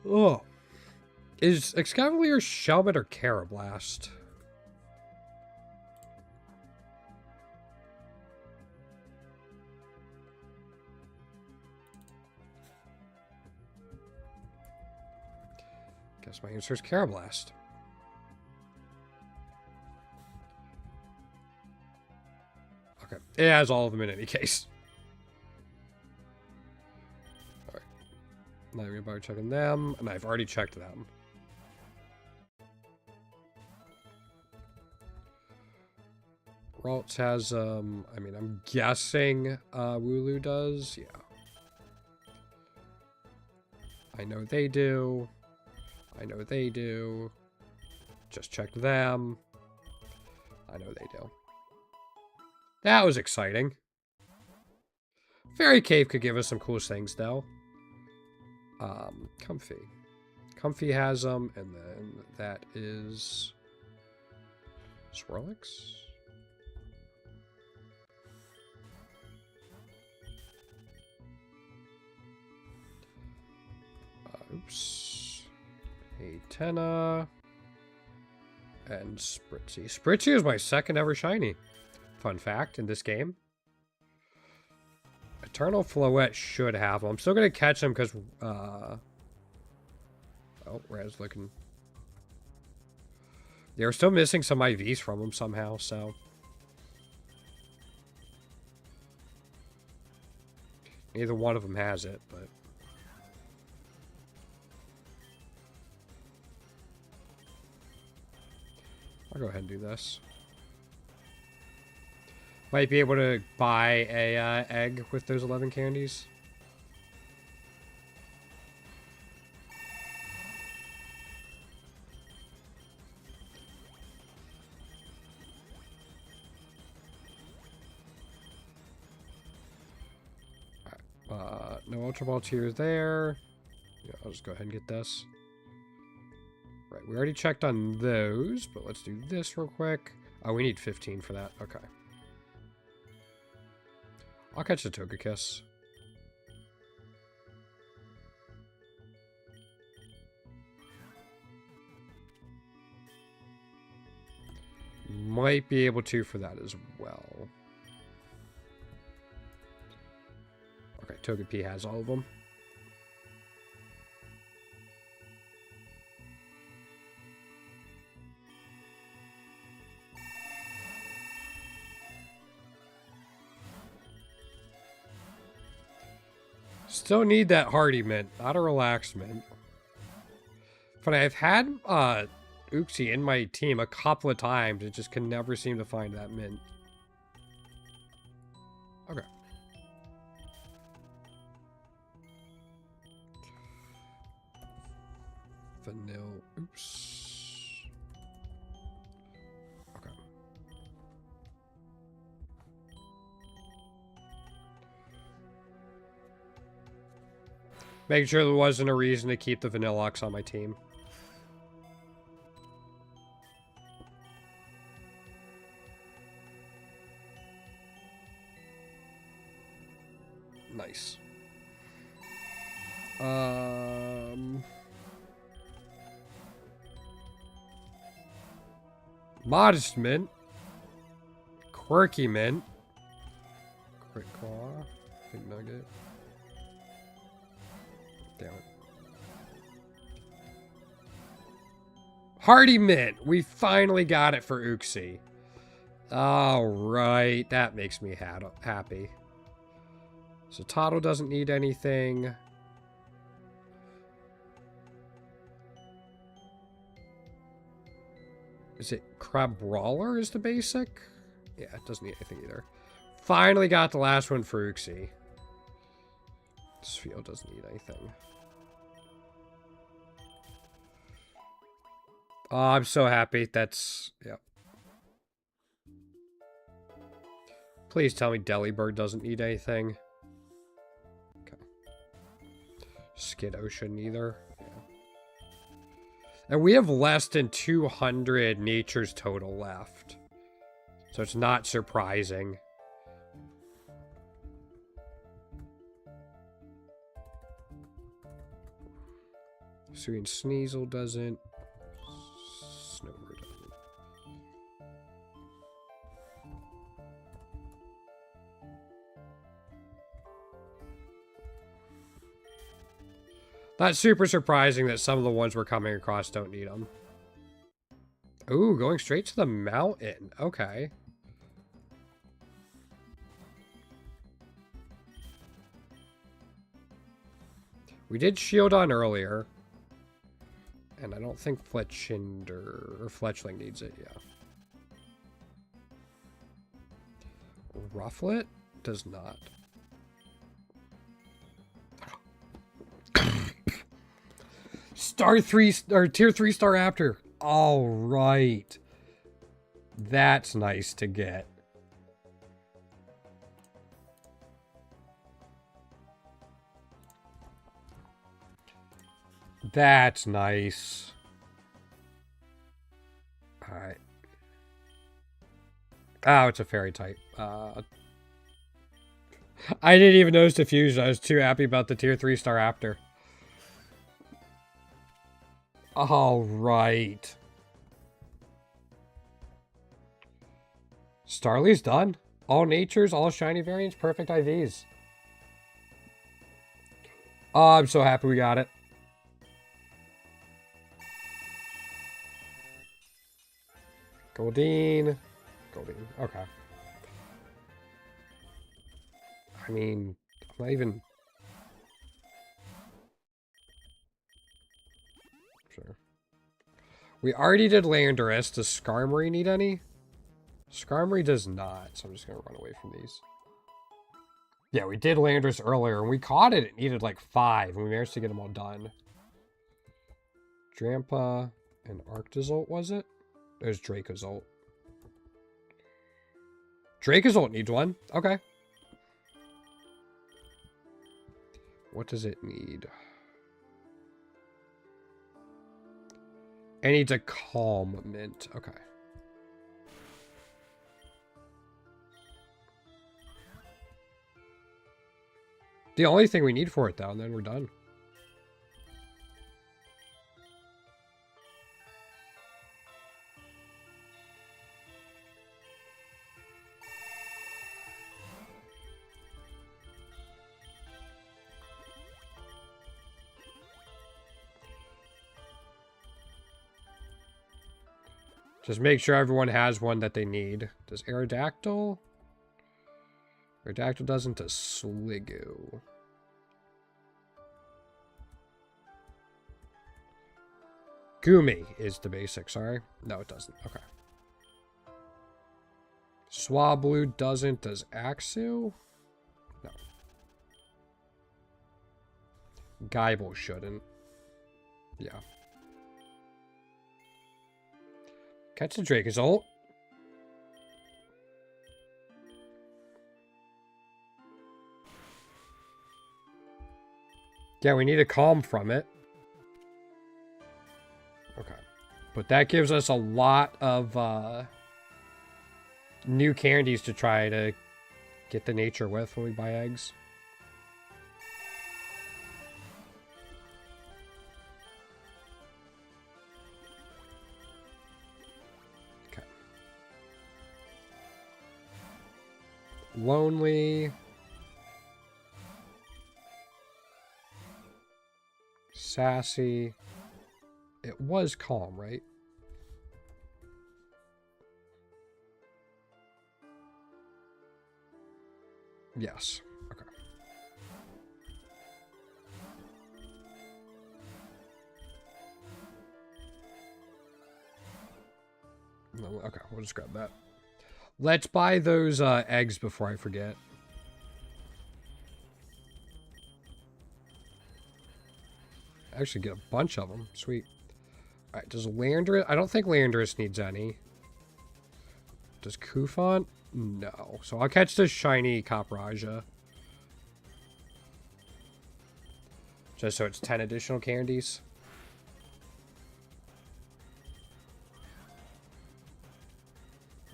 Oh. Is Excavalier Shelmet or Carablast? Guess my answer is Carablast. Okay. It has all of them in any case. Alright. Now we're about checking them, and I've already checked them. Ralts has, I mean, I'm guessing Wooloo does. Yeah. I know they do. I know they do. Just check them. I know they do. That was exciting. Fairy Cave could give us some cool things, though. Comfy. Comfy has them, and then that is... Swirlix? Oops. Hatena. And Spritzy. Spritzy is my second ever shiny. Fun fact in this game. Eternal Floette should have them. I'm still going to catch them because... Oh, Red's looking... They were still missing some IVs from them somehow, so... Neither one of them has it, but... I'll go ahead and do this. Might be able to buy a egg with those 11 candies. Alright, no Ultra Ball tiers there. Yeah, I'll just go ahead and get this. Right, we already checked on those, but let's do this real quick. Oh, we need 15 for that. Okay. I'll catch the Togekiss. Might be able to for that as well. Okay, Togepi has all of them. Still need that Hardy Mint, not a Relaxed Mint. Funny, I've had Uxie in my team a couple of times. It just can never seem to find that mint. Okay. Vanilla. Oops. Okay. Making sure there wasn't a reason to keep the Vanilluxe on my team. Nice. Modest Mint. Quirky Mint. Quick Claw. Big Nugget. Damn it. Hardy Mint. We finally got it for Uxie. Alright. That makes me happy. So Tottle doesn't need anything. Is it Crab Brawler is the basic? Yeah, it doesn't need anything either. Finally got the last one for Uxie. This field doesn't need anything. Oh, I'm so happy. That's... Yep. Please tell me Delibird doesn't need anything. Okay. Skiddo shouldn't either. Yeah. And we have less than 200 natures total left. So it's not surprising. Sweet Sneasel doesn't. Snowbird doesn't. That's super surprising that some of the ones we're coming across don't need them. Ooh, going straight to the mountain. Okay. We did shield on earlier. And I don't think Fletchinder or Fletchling needs it, yeah. Rufflet does not. Star 3 or tier 3 star Raptor. All right. That's nice to get. That's nice. All right. Oh, it's a fairy type. I didn't even notice diffusion. I was too happy about the tier 3 star Raptor. All right. Starly's done. All natures, all shiny variants, perfect IVs. Oh, I'm so happy we got it. Goldeen. Goldeen. Okay. I mean, I'm not even... Sure. We already did Landorus. Does Skarmory need any? Skarmory does not, so I'm just going to run away from these. Yeah, we did Landorus earlier, and we caught it. It needed like 5, and we managed to get them all done. Drampa and Arctozolt, was it? There's Dracozolt. Dracozolt needs one. Okay. What does it need? It needs a Calm Mint. Okay. The only thing we need for it, though, and then we're done. Just make sure everyone has one that they need. Does Aerodactyl? Aerodactyl doesn't. Does Sliggoo? Gumi is the basic, sorry. No, it doesn't. Okay. Swablu doesn't. Does Axew? No. Geibel shouldn't. Yeah. Catch the Dracozolt. Yeah, we need a Calm from it. Okay. But that gives us a lot of new candies to try to get the nature with when we buy eggs. Okay. Lonely. Sassy. It was Calm, right? Yes. Okay. Okay, we'll just grab that. Let's buy those eggs before I forget. Actually get a bunch of them. Sweet. Alright, does Landorus... I don't think Landorus needs any. Does Kufant? No. So I'll catch this shiny Capraja. Just so it's 10 additional candies.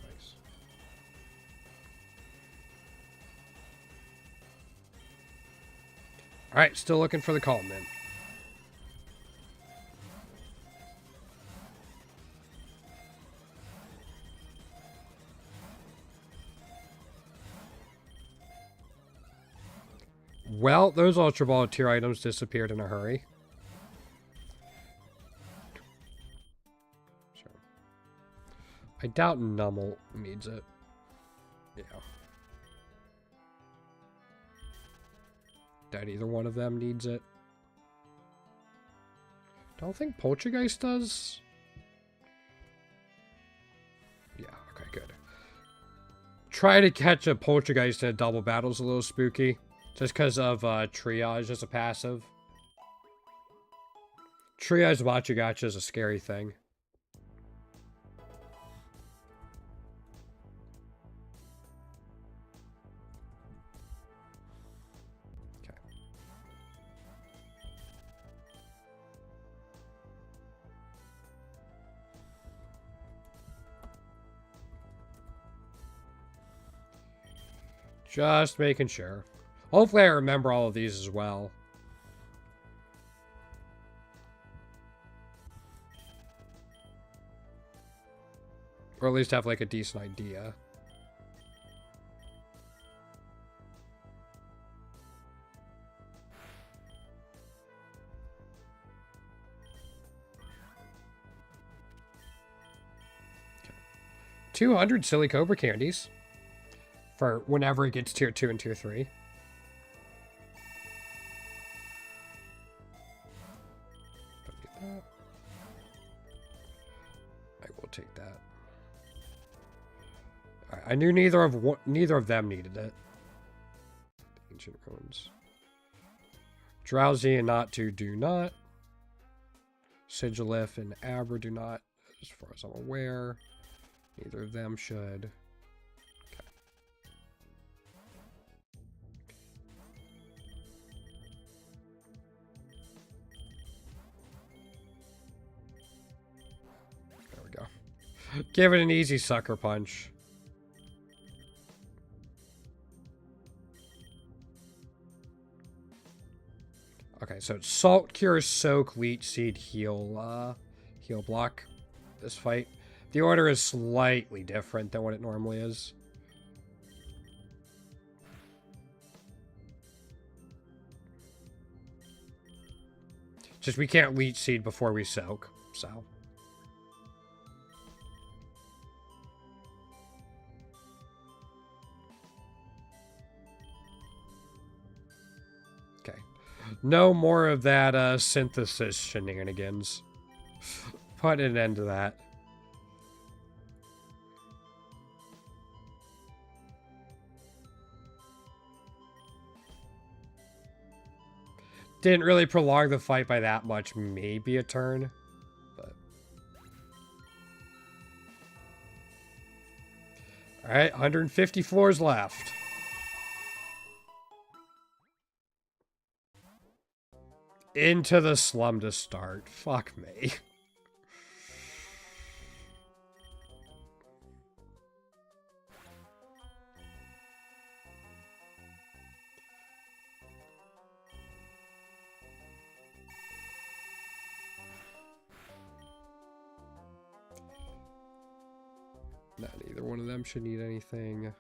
Nice. Alright, still looking for the Coleman. Well, those Ultra Ball tier items disappeared in a hurry. Sure. I doubt Nummel needs it. Yeah. Doubt either one of them needs it. Don't think Poltergeist does. Yeah, okay, good. Try to catch a Poltergeist in a double battle is a little spooky. Just because of Triage as a passive. Triage Machigacha is a scary thing. Okay. Just making sure. Hopefully I remember all of these as well. Or at least have like a decent idea. Okay. 200 Silly Cobra candies. For whenever it gets tier 2 and tier 3. I will take that. Alright, I knew neither of them needed it. Ancient Ruins. Drowsy and Natu do not. Sigilif and Abra do not, as far as I'm aware. Neither of them should. Okay. There we go. Give it an easy sucker punch. Okay, so it's Salt, Cure, Soak, Leech Seed, Heal, Heal block this fight. The order is slightly different than what it normally is. Just we can't Leech Seed before we Soak, so. Okay. No more of that synthesis shenanigans. Put an end to that. Didn't really prolong the fight by that much. Maybe a turn. But. Alright, 150 floors left. Into the slum to start. Fuck me. Not either one of them should need anything.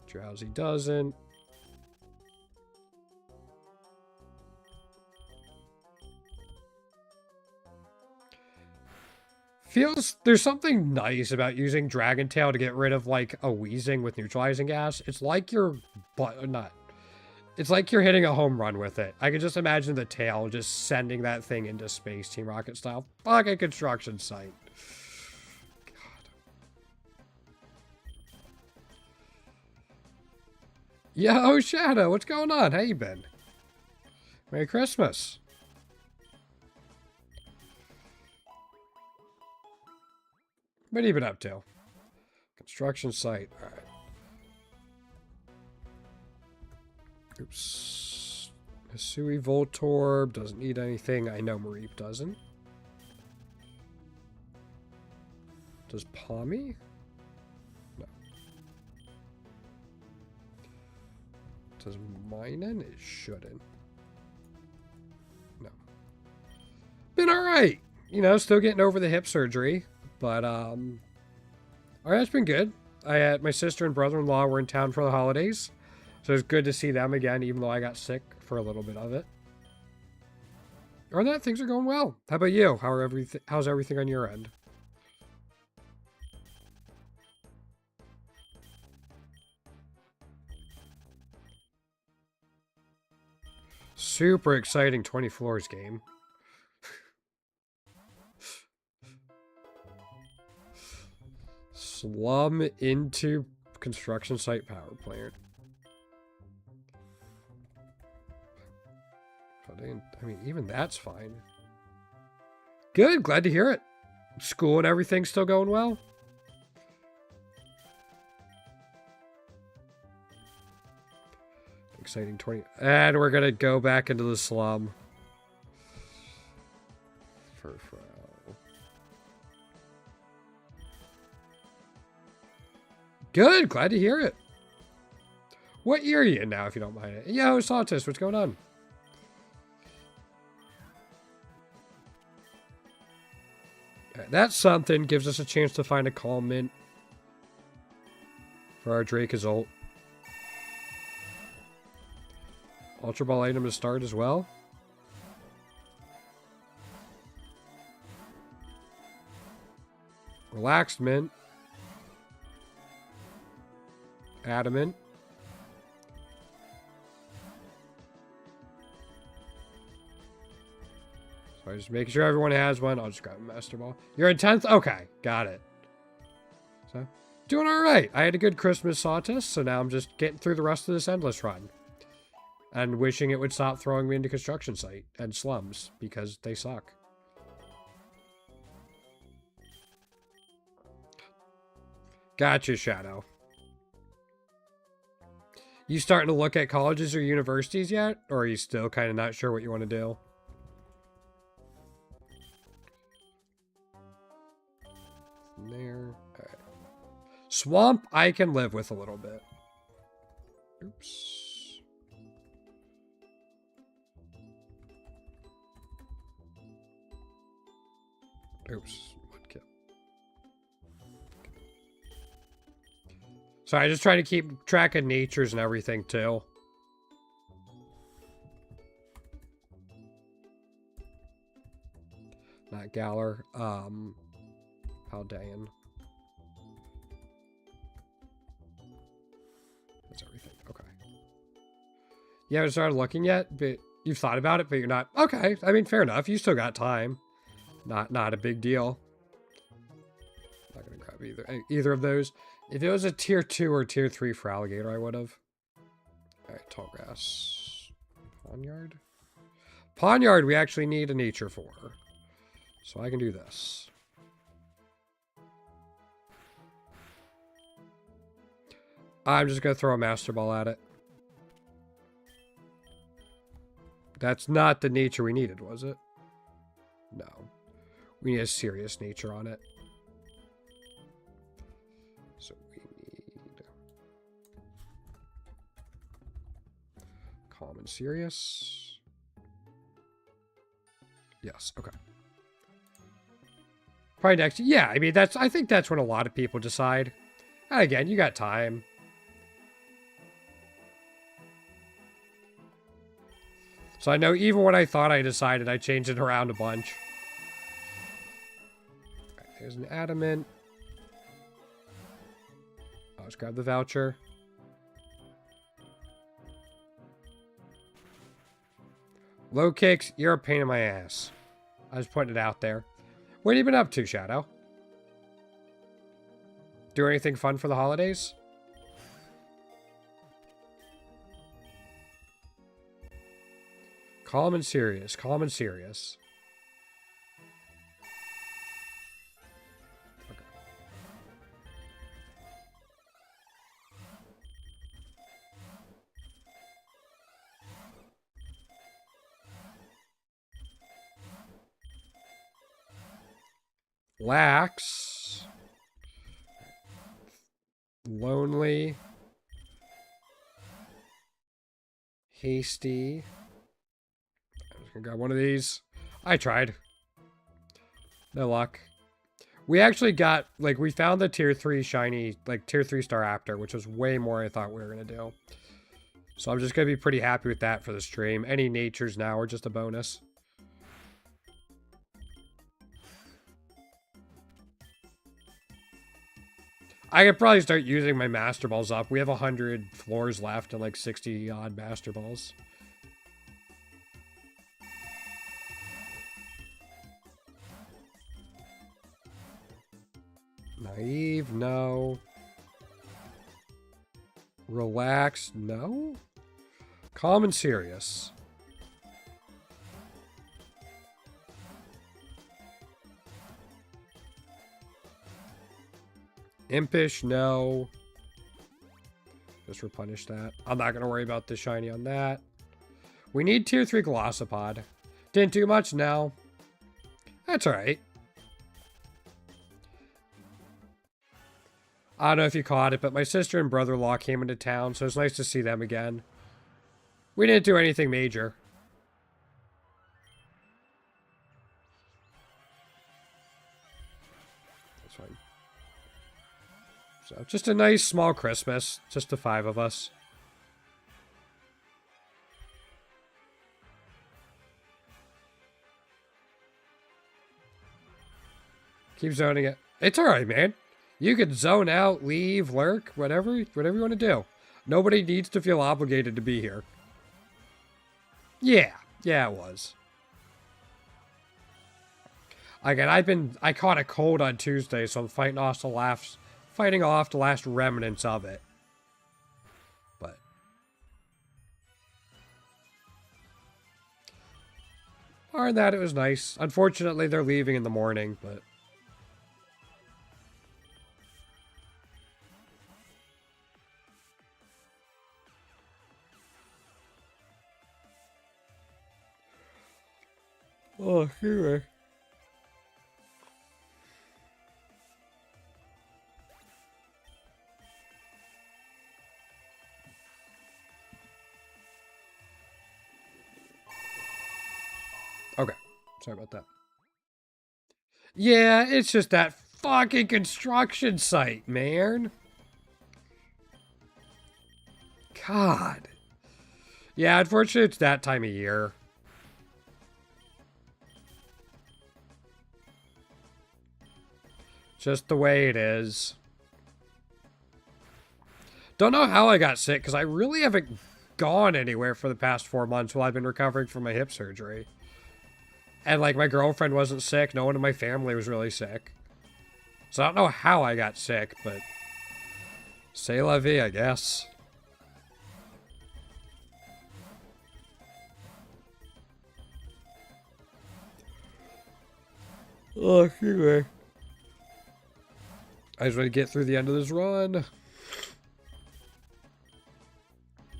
Drowsy doesn't. There's something nice about using Dragon Tail to get rid of like a Wheezing with neutralizing gas. It's like you're it's like you're hitting a home run with it. I can just imagine the tail just sending that thing into space, Team Rocket style. Fucking construction site. God. Yo, Shadow, what's going on? How you been? Merry Christmas. What have you been up to? Construction site. All right. Oops. Hisui Voltorb doesn't need anything. I know Mareep doesn't. Does Palmy? No. Does Minun? It shouldn't. No. Been alright. You know, still getting over the hip surgery. But, alright, it's been good. My sister and brother-in-law were in town for the holidays. So it's good to see them again, even though I got sick for a little bit of it. Other than that, things are going well. How about you? How's everything on your end? Super exciting 20 floors game. Slum into construction site power plant. I mean, even that's fine. Good, glad to hear it. School and everything's still going well? Exciting 20. And we're gonna go back into the slum. Good, glad to hear it. What year are you in now, if you don't mind it? Yo, Sawtist, what's going on? That's something. Gives us a chance to find a calm mint for our Dracozolt. Ultra Ball item to start as well. Relaxed mint. Adamant. So I'm just making sure everyone has one. I'll just grab a Master Ball. You're in 10th? Okay, got it. So, doing all right. I had a good Christmas Sawtist, so now I'm just getting through the rest of this endless run. And wishing it would stop throwing me into construction site and slums, because they suck. Gotcha, Shadow. You starting to look at colleges or universities yet? Or are you still kind of not sure what you want to do? There. All right. Swamp, I can live with a little bit. Oops. Oops. So I just try to keep track of natures and everything too. Not Galar. Paldean. That's everything. Okay. You haven't started looking yet, but you've thought about it, but you're not. Okay. I mean, fair enough. You still got time. Not a big deal. Not gonna grab either of those. If it was a tier 2 or tier 3 for alligator, I would have. Alright, tall grass. Pawnyard? Pawnyard we actually need a nature for. So I can do this. I'm just going to throw a Master Ball at it. That's not the nature we needed, was it? No. We need a serious nature on it. So we need calm and serious. Yes, okay. Probably next. Yeah, I mean, I think that's when a lot of people decide. And again, you got time. So I know even when I thought I decided, I changed it around a bunch. Right, there's an adamant. I'll just grab the voucher. Low kicks, you're a pain in my ass. I was putting it out there. What have you been up to, Shadow? Do anything fun for the holidays? Calm and serious. Calm and serious. Okay. Lax. Lonely. Hasty. I'm just gonna grab one of these. I tried. No luck. We actually got, like, we found the tier 3 shiny, like, tier 3 star Aptor, which was way more I thought we were going to do. So I'm just going to be pretty happy with that for the stream. Any natures now are just a bonus. I could probably start using my Master Balls up. We have 100 floors left and, like, 60 odd Master Balls. Naive, no. Relax, no. Calm and serious. Impish, no. Just replenish that. I'm not going to worry about the shiny on that. We need tier 3 Glossopod. Didn't do much, no. That's alright. I don't know if you caught it, but my sister and brother-in-law came into town, so it's nice to see them again. We didn't do anything major. That's fine. So, just a nice small Christmas. Just the 5 of us. Keep zoning it. It's alright, man. You can zone out, leave, lurk, whatever you want to do. Nobody needs to feel obligated to be here. Yeah. Yeah, it was. Again, I caught a cold on Tuesday, so I'm fighting off the last remnants of it. But other than that, it was nice. Unfortunately, they're leaving in the morning, but oh, anyway. Okay. Sorry about that. Yeah, it's just that fucking construction site, man. God. Yeah, unfortunately, it's that time of year. Just the way it is. Don't know how I got sick, because I really haven't gone anywhere for the past 4 months while I've been recovering from my hip surgery. And, like, my girlfriend wasn't sick. No one in my family was really sick. So I don't know how I got sick, but c'est la vie, I guess. Oh, anyway. I just want to get through the end of this run.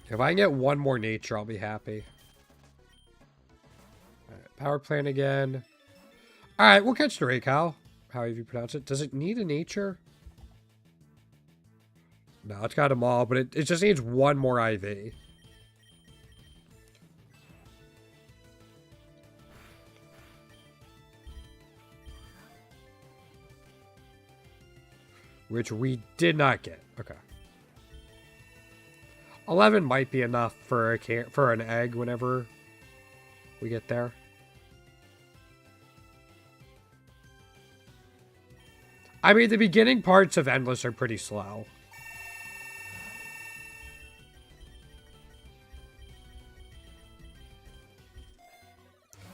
If I can get one more nature, I'll be happy. Alright, power plant again. Alright, we'll catch the Raycal. However you pronounce it. Does it need a nature? No, it's got them all, but it just needs one more IV. Which we did not get. Okay. 11 might be enough for an egg whenever we get there. I mean, the beginning parts of Endless are pretty slow.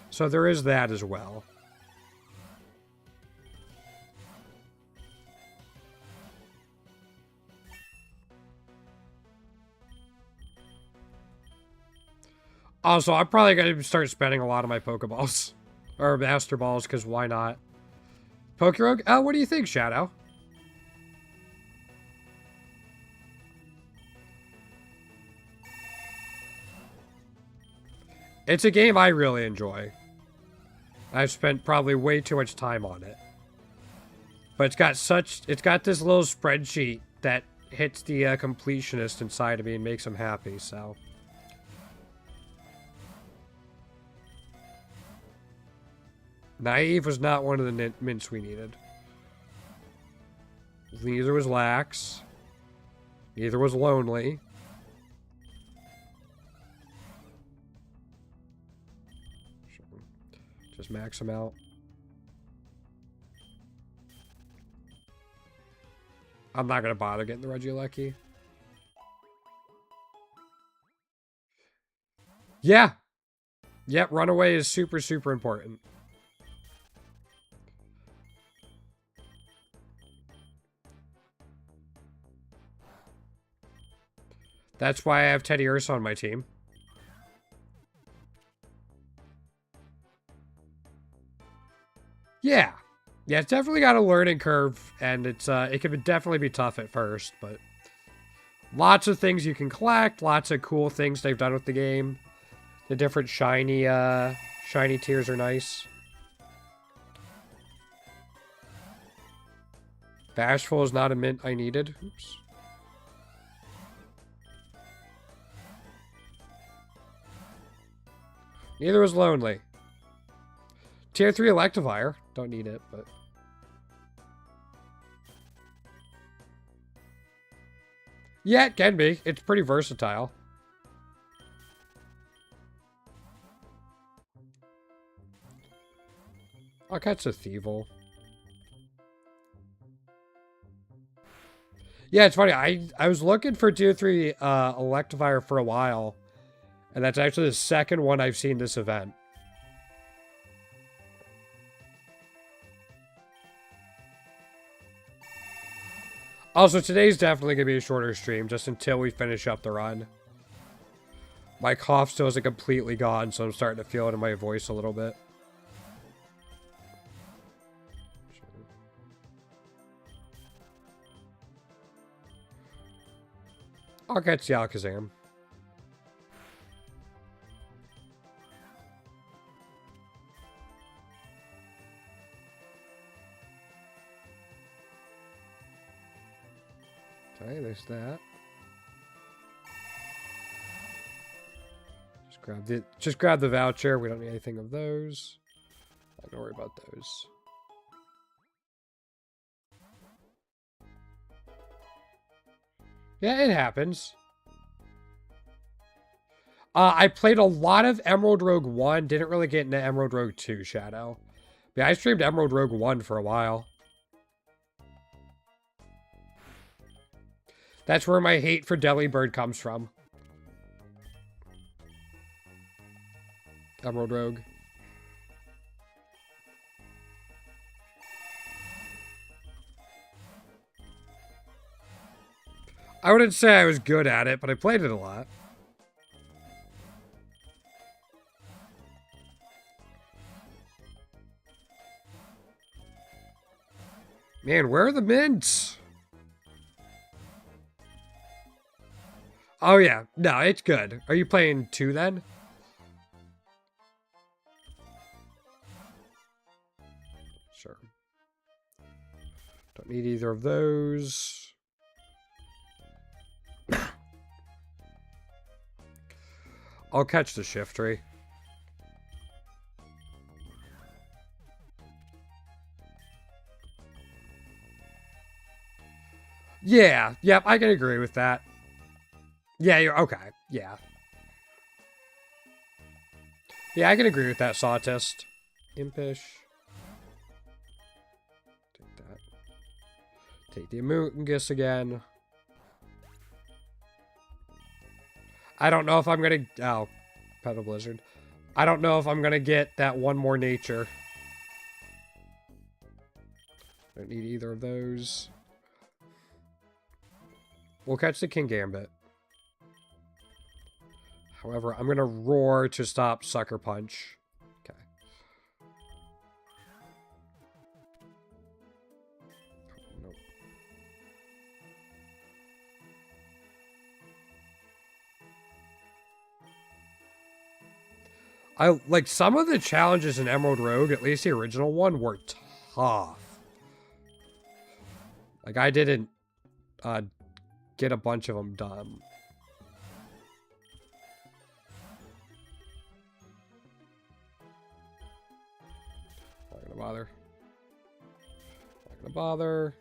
So there is that as well. Also, I'm probably going to start spending a lot of my Pokeballs. Or Master Balls, because why not? Pokerogue? Oh, what do you think, Shadow? It's a game I really enjoy. I've spent probably way too much time on it. But it's got this little spreadsheet that hits the completionist inside of me and makes him happy, so. Naive was not one of the mints we needed. Neither was Lax. Neither was Lonely. Just max them out. I'm not going to bother getting the Regieleki. Yeah. Yep, Runaway is super, super important. That's why I have Teddy Ursa on my team. Yeah. Yeah, it's definitely got a learning curve, and it can definitely be tough at first, but lots of things you can collect, lots of cool things they've done with the game. The different shiny tiers are nice. Bashful is not a mint I needed. Oops. Neither was Lonely. Tier 3 Electivire. Don't need it, but... Yeah, it can be. It's pretty versatile. I'll catch a Thievel. Yeah, it's funny. I was looking for Tier 3 Electivire for a while. And that's actually the second one I've seen this event. Also, today's definitely going to be a shorter stream, just until we finish up the run. My cough still isn't completely gone, so I'm starting to feel it in my voice a little bit. I'll catch the Alakazam. Okay, there's that. Just grab the voucher. We don't need anything of those. Don't worry about those. Yeah, it happens. I played a lot of Emerald Rogue 1. Didn't really get into Emerald Rogue 2, Shadow. Yeah, I streamed Emerald Rogue 1 for a while. That's where my hate for Delibird comes from. Emerald Rogue. I wouldn't say I was good at it, but I played it a lot. Man, where are the mints? Oh, yeah. No, it's good. Are you playing 2 then? Sure. Don't need either of those. I'll catch the Shiftry. Yeah. Yep, I can agree with that. Yeah, you're okay. Yeah. Yeah, I can agree with that, Sawtist. Impish. Take that. Take the Amoonguss again. I don't know if I'm gonna... Oh, Petal Blizzard. I don't know if I'm gonna get that one more nature. Don't need either of those. We'll catch the King Gambit. However, I'm going to roar to stop Sucker Punch. Okay. Nope. Like, some of the challenges in Emerald Rogue, at least the original one, were tough. Like, I didn't get a bunch of them done. Not gonna bother. Not gonna bother.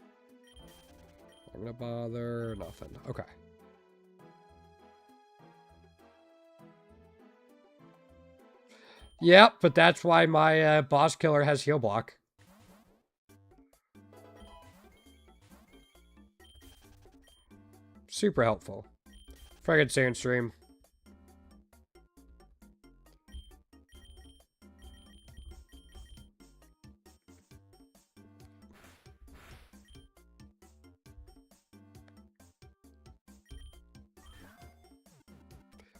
Not gonna bother. Nothing. Okay. Yep, but that's why my boss killer has heal block. Super helpful. Friggin' Sandstream.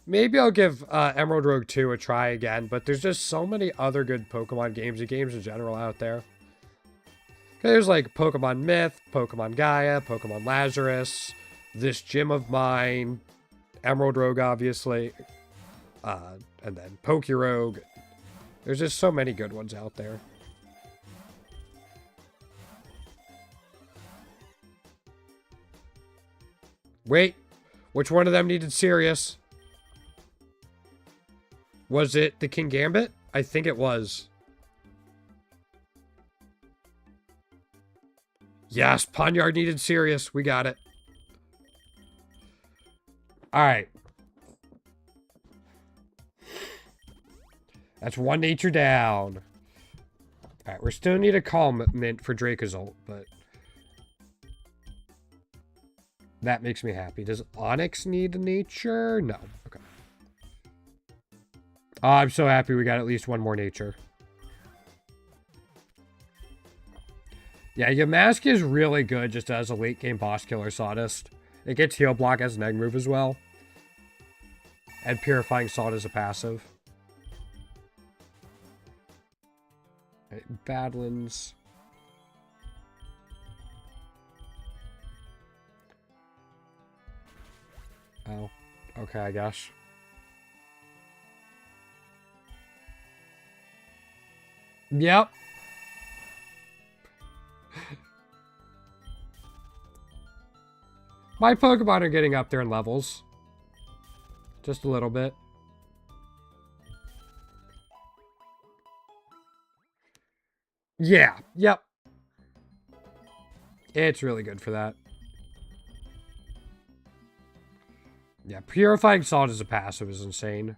Maybe I'll give Emerald Rogue 2 a try again, but there's just so many other good Pokemon games and games in general out there. There's like Pokemon Myth, Pokemon Gaia, Pokemon Lazarus, This Gym of Mine, Emerald Rogue, obviously, and then Pokerogue. There's just so many good ones out there. Wait, which one of them needed Sirius? Was it the King Gambit? I think it was. Yes, Ponyard needed Sirius. We got it. Alright. That's one nature down. Alright, we still need a Calm Mint for Dracozolt, but... that makes me happy. Does Onyx need a nature? No. Okay. Oh, I'm so happy we got at least one more nature. Yeah, Yamask is really good just as a late game boss killer Sawdust. It gets heal block as an egg move as well. And Purifying Salt as a passive. Right, Badlands. Oh, okay, I guess. Yep. My Pokemon are getting up there in levels. Just a little bit. Yeah, yep. It's really good for that. Yeah, Purifying Salt as a passive is insane.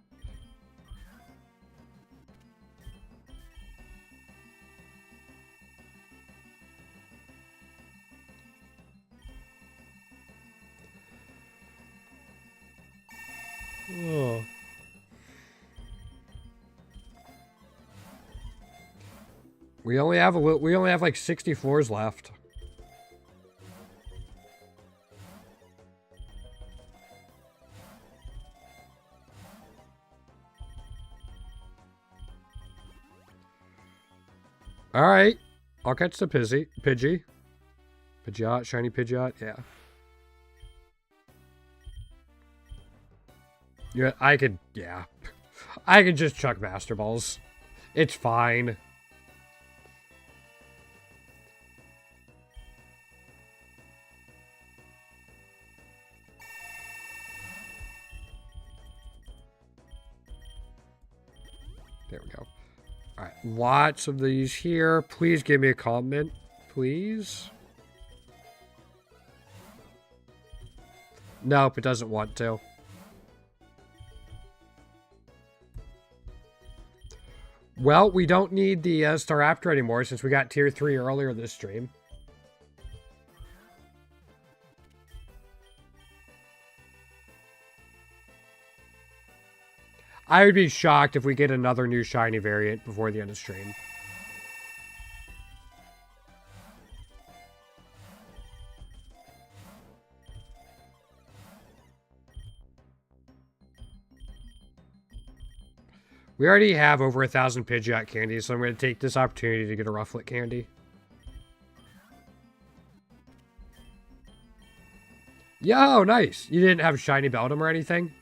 Oh. We only have like 60 floors left. All right, I'll catch the Pidgey. Pidgeot, shiny Pidgeot, yeah. Yeah, I could just chuck Master Balls. It's fine. There we go. All right, lots of these here. Please give me a comment, please. Nope, it doesn't want to. Well, we don't need the Staraptor anymore since we got tier 3 earlier this stream. I would be shocked if we get another new shiny variant before the end of stream. We already have over 1,000 Pidgeot candies, so I'm going to take this opportunity to get a Rufflet candy. Yo, nice. You didn't have Shiny Beldum or anything?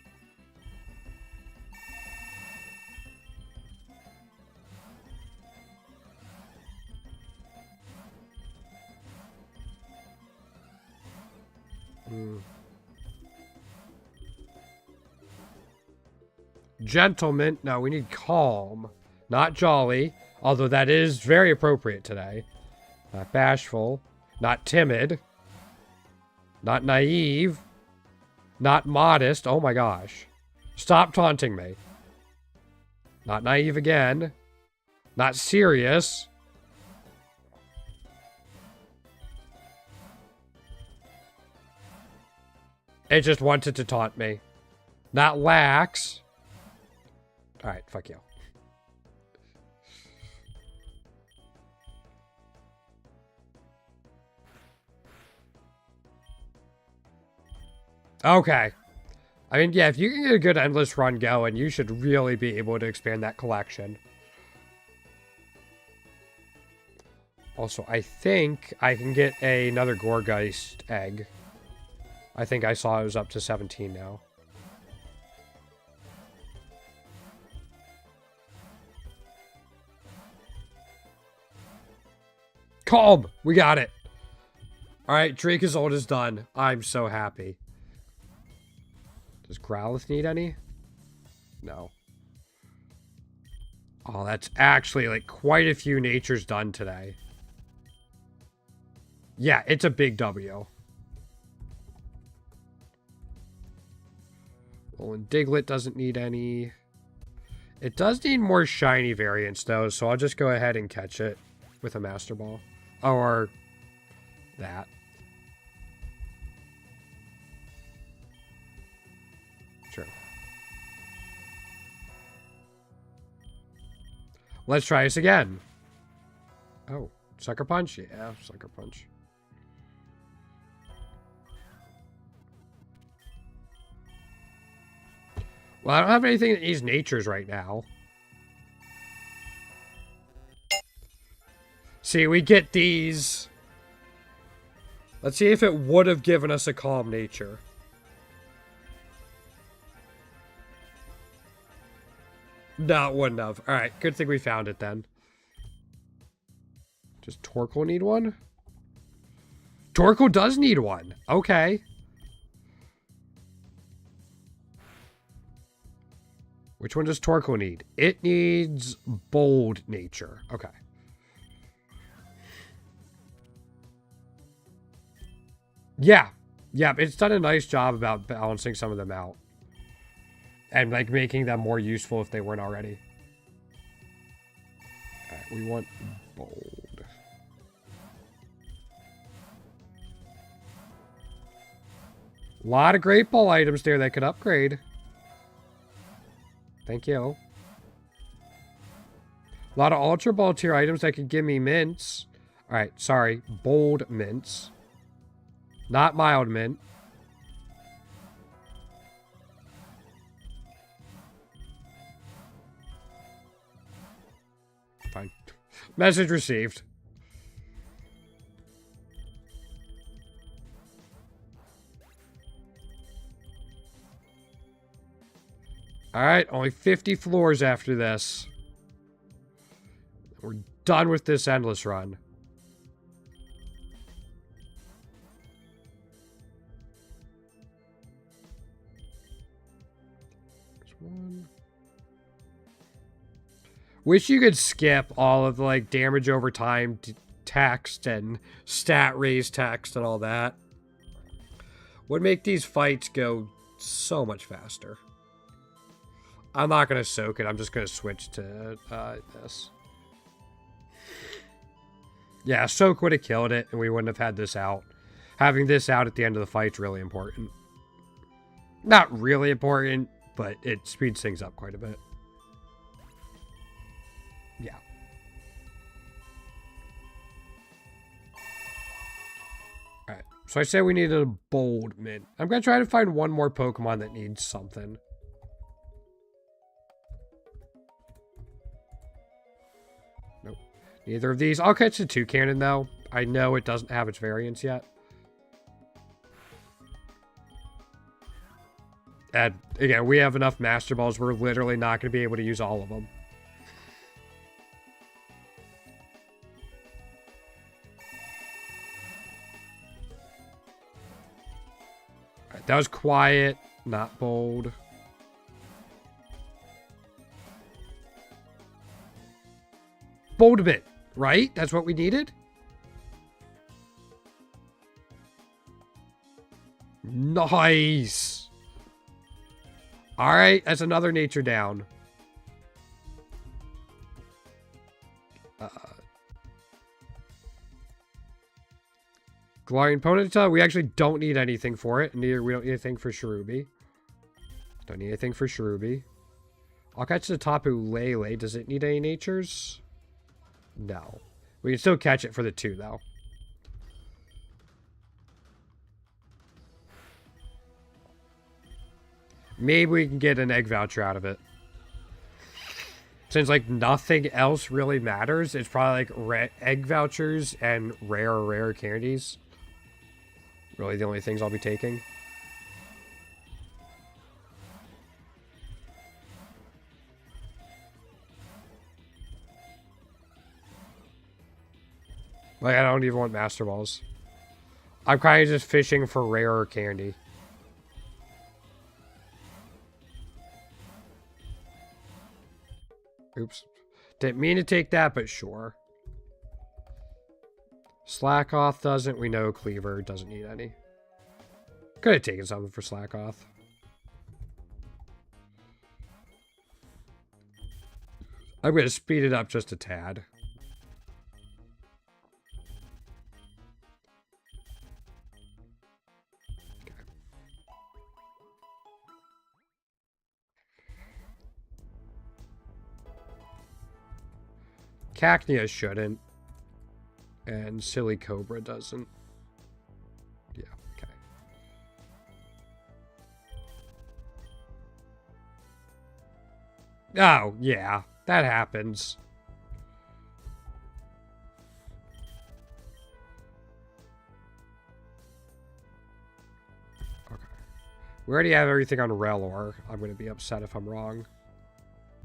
Gentleman. No, we need calm. Not jolly. Although that is very appropriate today. Not bashful. Not timid. Not naive. Not modest. Oh my gosh. Stop taunting me. Not naive again. Not serious. It just wanted to taunt me. Not lax. Alright, fuck you. Okay. I mean, yeah, if you can get a good endless run going, you should really be able to expand that collection. Also, I think I can get another Gorgeist egg. I think I saw it was up to 17 now. Calm! We got it! Alright, Dracozold is done. I'm so happy. Does Growlithe need any? No. Oh, that's actually like quite a few natures done today. Yeah, it's a big W. Well, and Diglett doesn't need any. It does need more shiny variants though, so I'll just go ahead and catch it with a Master Ball. Or that. Sure. Let's try this again. Oh, Sucker Punch? Yeah, Sucker Punch. Well, I don't have anything that needs natures right now. See, we get these. Let's see if it would have given us a calm nature. No, it wouldn't have. Alright, good thing we found it then. Does Torkoal need one? Torkoal does need one. Okay. Which one does Torkoal need? It needs bold nature. Okay. Yeah. Yeah, it's done a nice job about balancing some of them out. And, like, making them more useful if they weren't already. Alright, we want bold. A lot of Great Ball items there that could upgrade. Thank you. A lot of Ultra Ball tier items that could give me mints. Alright, sorry. Bold mints. Not mild mint. Fine. Message received. Alright, only 50 floors after this. We're done with this endless run. There's one. Wish you could skip all of the, like, damage over time text and stat raise text and all that. Would make these fights go so much faster. I'm not going to soak it. I'm just going to switch to this. Yeah, soak would have killed it, and we wouldn't have had this out. Having this out at the end of the fight's really important. Not really important, but it speeds things up quite a bit. Yeah. Alright, so I say we need a bold mint. I'm going to try to find one more Pokemon that needs something. Nope. Neither of these. I'll catch the Toucannon, though. I know it doesn't have its variants yet. And, again, we have enough Master Balls. We're literally not going to be able to use all of them. Alright, that was quiet, not bold. Bold a bit, right? That's what we needed? Nice! Alright, that's another nature down. Galarian Ponyta, we actually don't need anything for it. Neither we don't need anything for Cherubi. Don't need anything for Cherubi. I'll catch the Tapu Lele. Does it need any natures? No. We can still catch it for the 2, though. Maybe we can get an egg voucher out of it. Since, like, nothing else really matters, it's probably, like, egg vouchers and rare candies. Really the only things I'll be taking. Like, I don't even want Master Balls. I'm kind of just fishing for rarer candy. Oops. Didn't mean to take that, but sure. Slackoth doesn't. We know Cleaver doesn't need any. Could have taken something for Slackoth. I'm going to speed it up just a tad. Cacnea shouldn't. And Silly Cobra doesn't. Yeah, okay. Oh, yeah. That happens. Okay. We already have everything on Relor. I'm going to be upset if I'm wrong.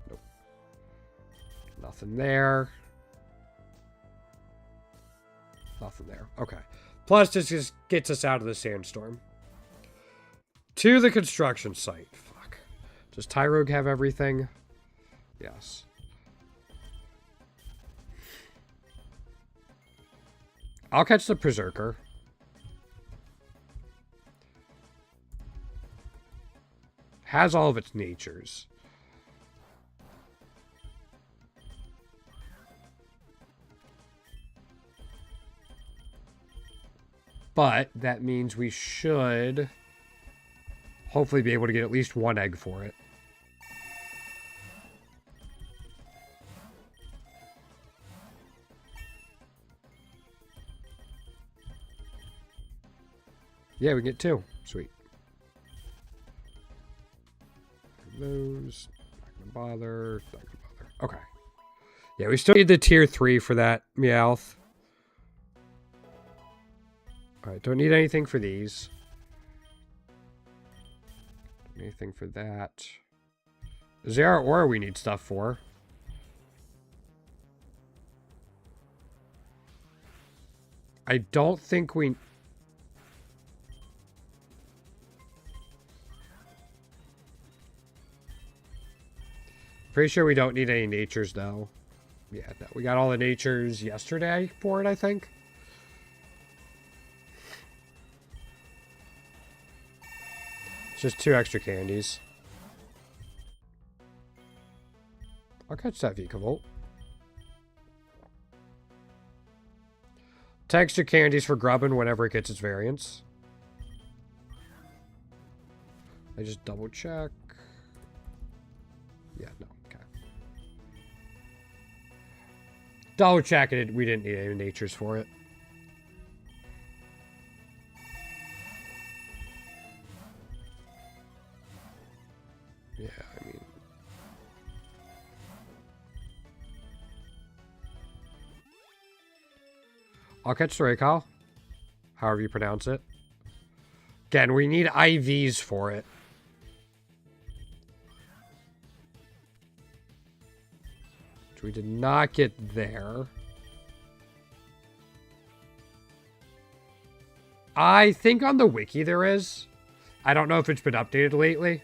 Nope. Nothing there. Nothing there. Okay. Plus, this just gets us out of the sandstorm. To the construction site. Fuck. Does Tyrogue have everything? Yes. I'll catch the Berserker. Has all of its natures. But that means we should hopefully be able to get at least one egg for it. Yeah, we get 2. Sweet. Those. Not gonna bother. Not gonna bother. Okay. Yeah, we still need the tier 3 for that Meowth. Alright, don't need anything for these. Anything for that. Zera Aura we need stuff for. I don't think we... Pretty sure we don't need any natures, though. Yeah, no, we got all the natures yesterday for it, I think. It's just 2 extra candies. I'll catch that Vikavolt. 2 extra candies for Grubbin whenever it gets its variants. I just double check. Yeah, no, okay. Double check it, we didn't need any natures for it. Yeah, I mean... I'll catch the Raycal. However you pronounce it. Again, we need IVs for it. Which we did not get there. I think on the wiki there is. I don't know if it's been updated lately.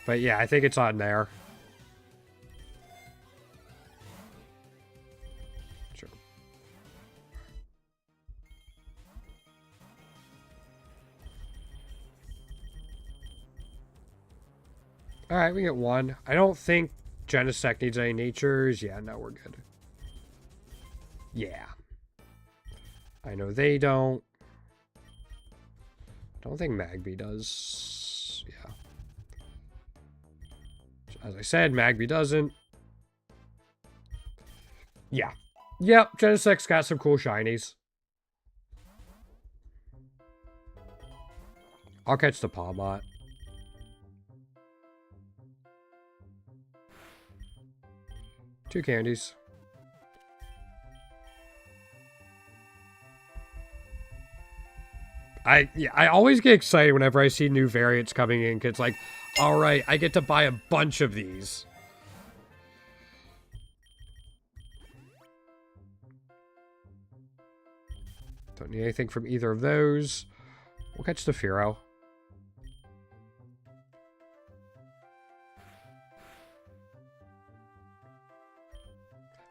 But yeah, I think it's on there. Sure. Alright, we get one. I don't think Genesect needs any natures. Yeah, no, we're good. Yeah. I know they don't. Don't think Magby does. Yeah. As I said, Magby doesn't. Yeah. Yep, Genesect's got some cool shinies. I'll catch the Palmot. Two candies. I always get excited whenever I see new variants coming in, 'cause it's like, alright, I get to buy a bunch of these. Don't need anything from either of those. We'll catch the Fearow.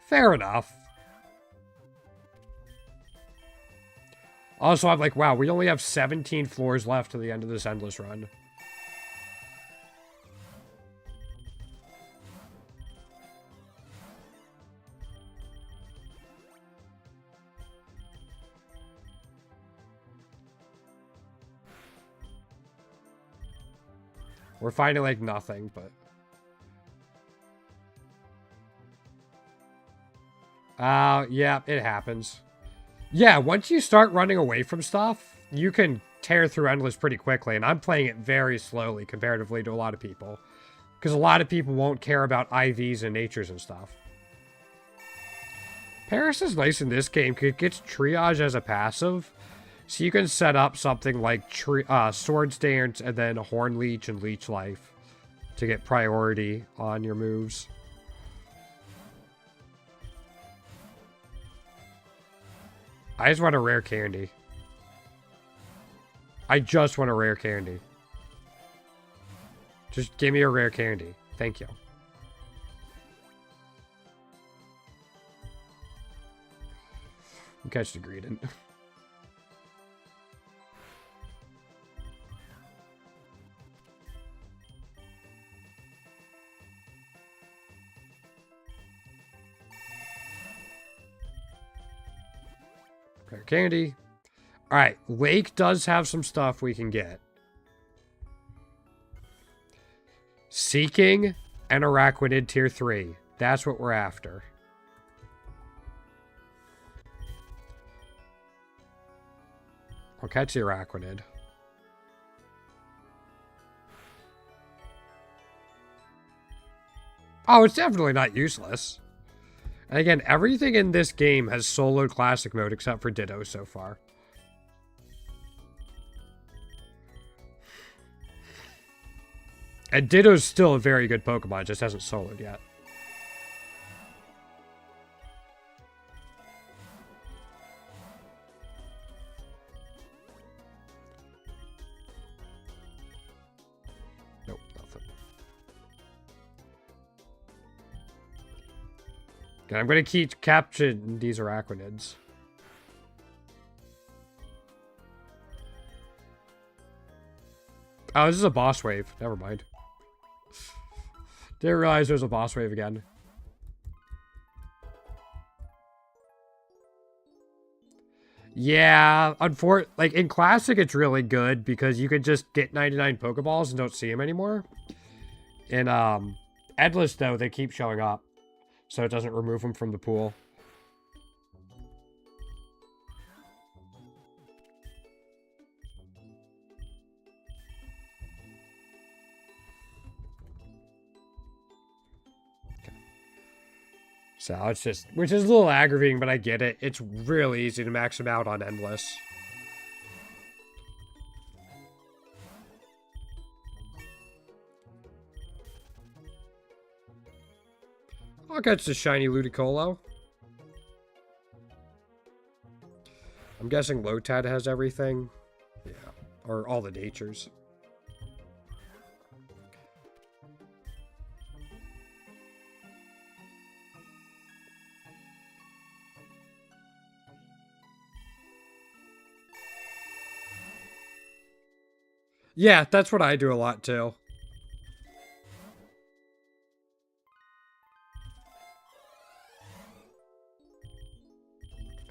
Fair enough. Also, I'm like, wow, we only have 17 floors left to the end of this endless run. We're finding, like, nothing, but... yeah, it happens. Yeah, once you start running away from stuff, you can tear through Endless pretty quickly, and I'm playing it very slowly comparatively to a lot of people. Because a lot of people won't care about IVs and natures and stuff. Paris is nice in this game because it gets Triage as a passive. So you can set up something like Swords Dance and then Horn Leech and Leech Life to get priority on your moves. I just want a rare candy. I just want a rare candy. Just give me a rare candy. Thank you. We'll catch the Greedent. Rare candy. Alright, Lake does have some stuff we can get. Seeking and Araquanid tier 3. That's what we're after. I'll catch the Araquanid. Oh, it's definitely not useless. And again, everything in this game has soloed classic mode except for Ditto so far. And Ditto's still a very good Pokemon, just hasn't soloed yet. Nope, nothing. Okay, I'm going to keep capturing these Araquanids. Oh, this is a boss wave. Never mind. Didn't realize there was a boss wave again. Yeah, like in Classic, it's really good because you could just get 99 Pokeballs and don't see them anymore. In Endless, though, they keep showing up, so it doesn't remove them from the pool. So it's just, which is a little aggravating, but I get it. It's really easy to max them out on Endless. I'll catch the shiny Ludicolo. I'm guessing Lotad has everything. Yeah. Or all the natures. Yeah, that's what I do a lot too.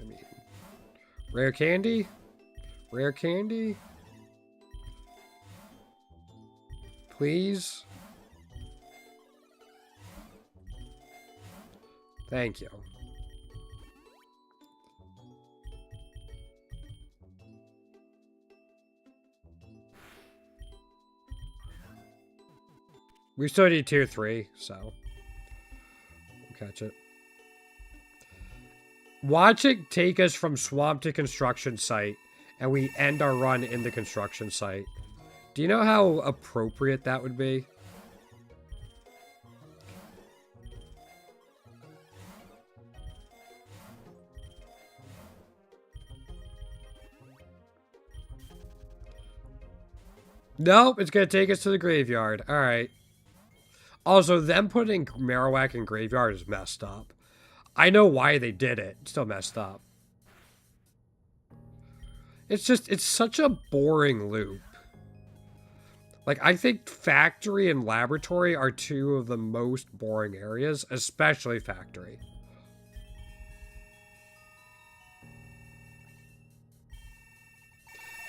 I mean, rare candy? Rare candy? Please? Thank you. We still need tier 3, so we'll catch it. Watch it take us from swamp to construction site, and we end our run in the construction site. Do you know how appropriate that would be? Nope, it's going to take us to the graveyard. All right. Also, them putting Marowak in graveyard is messed up. I know why they did it. It's still messed up. It's just, it's such a boring loop. Like, I think factory and laboratory are two of the most boring areas, especially factory.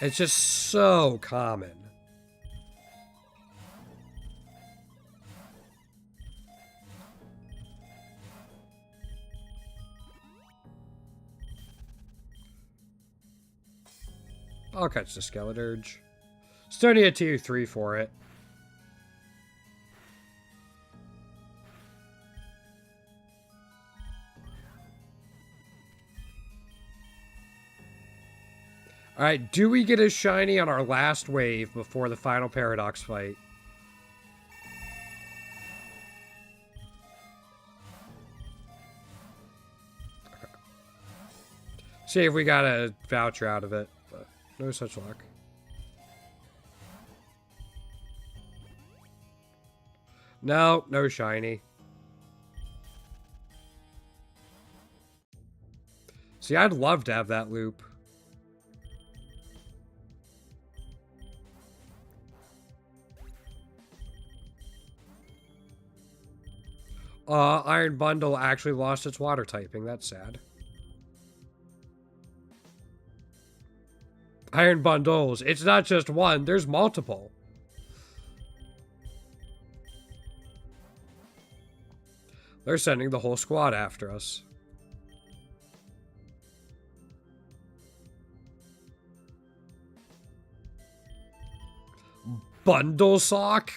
It's just so common. I'll catch the Skeleturge. Still need a tier 3 for it. Alright, do we get a shiny on our last wave before the final Paradox fight? Okay. See if we got a voucher out of it. But no such luck. No, no shiny. See, I'd love to have that loop. Iron Bundle actually lost its water typing. That's sad. Iron Bundles. It's not just one. There's multiple. They're sending the whole squad after us. Bundle sock?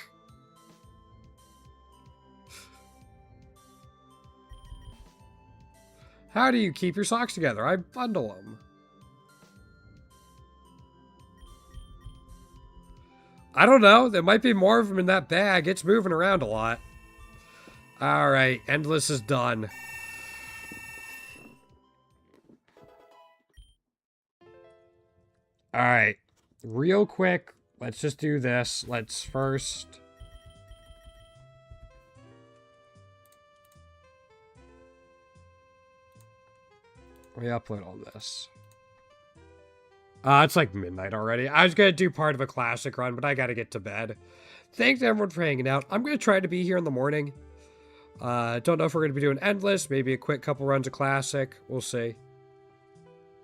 How do you keep your socks together? I bundle them. I don't know. There might be more of them in that bag. It's moving around a lot. Alright, Endless is done. Alright, real quick, let's just do this. Let's first... we upload all this. It's like midnight already. I was going to do part of a classic run, but I got to get to bed. Thanks everyone for hanging out. I'm going to try to be here in the morning. Don't know if we're going to be doing Endless. Maybe a quick couple runs of classic. We'll see.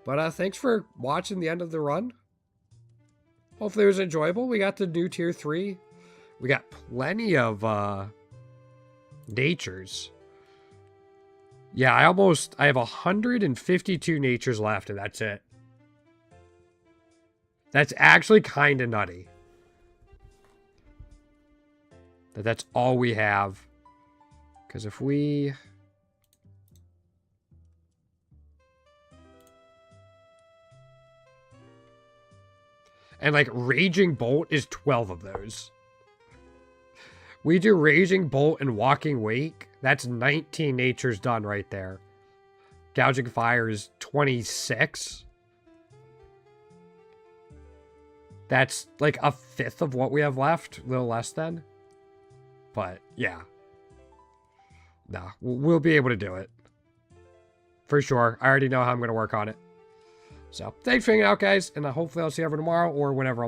But thanks for watching the end of the run. Hopefully it was enjoyable. We got the new tier 3. We got plenty of natures. Yeah, I have 152 natures left, and that's it. That's actually kind of nutty. That's all we have. Because if we And, like, Raging Bolt is 12 of those. We do Raging Bolt and Walking Wake. That's 19 natures done right there. Gouging Fire is 26. That's like a fifth of what we have left. A little less than. But, yeah. Nah, we'll be able to do it. For sure. I already know how I'm going to work on it. So, thanks for hanging out, guys. And hopefully I'll see you over tomorrow or whenever I'm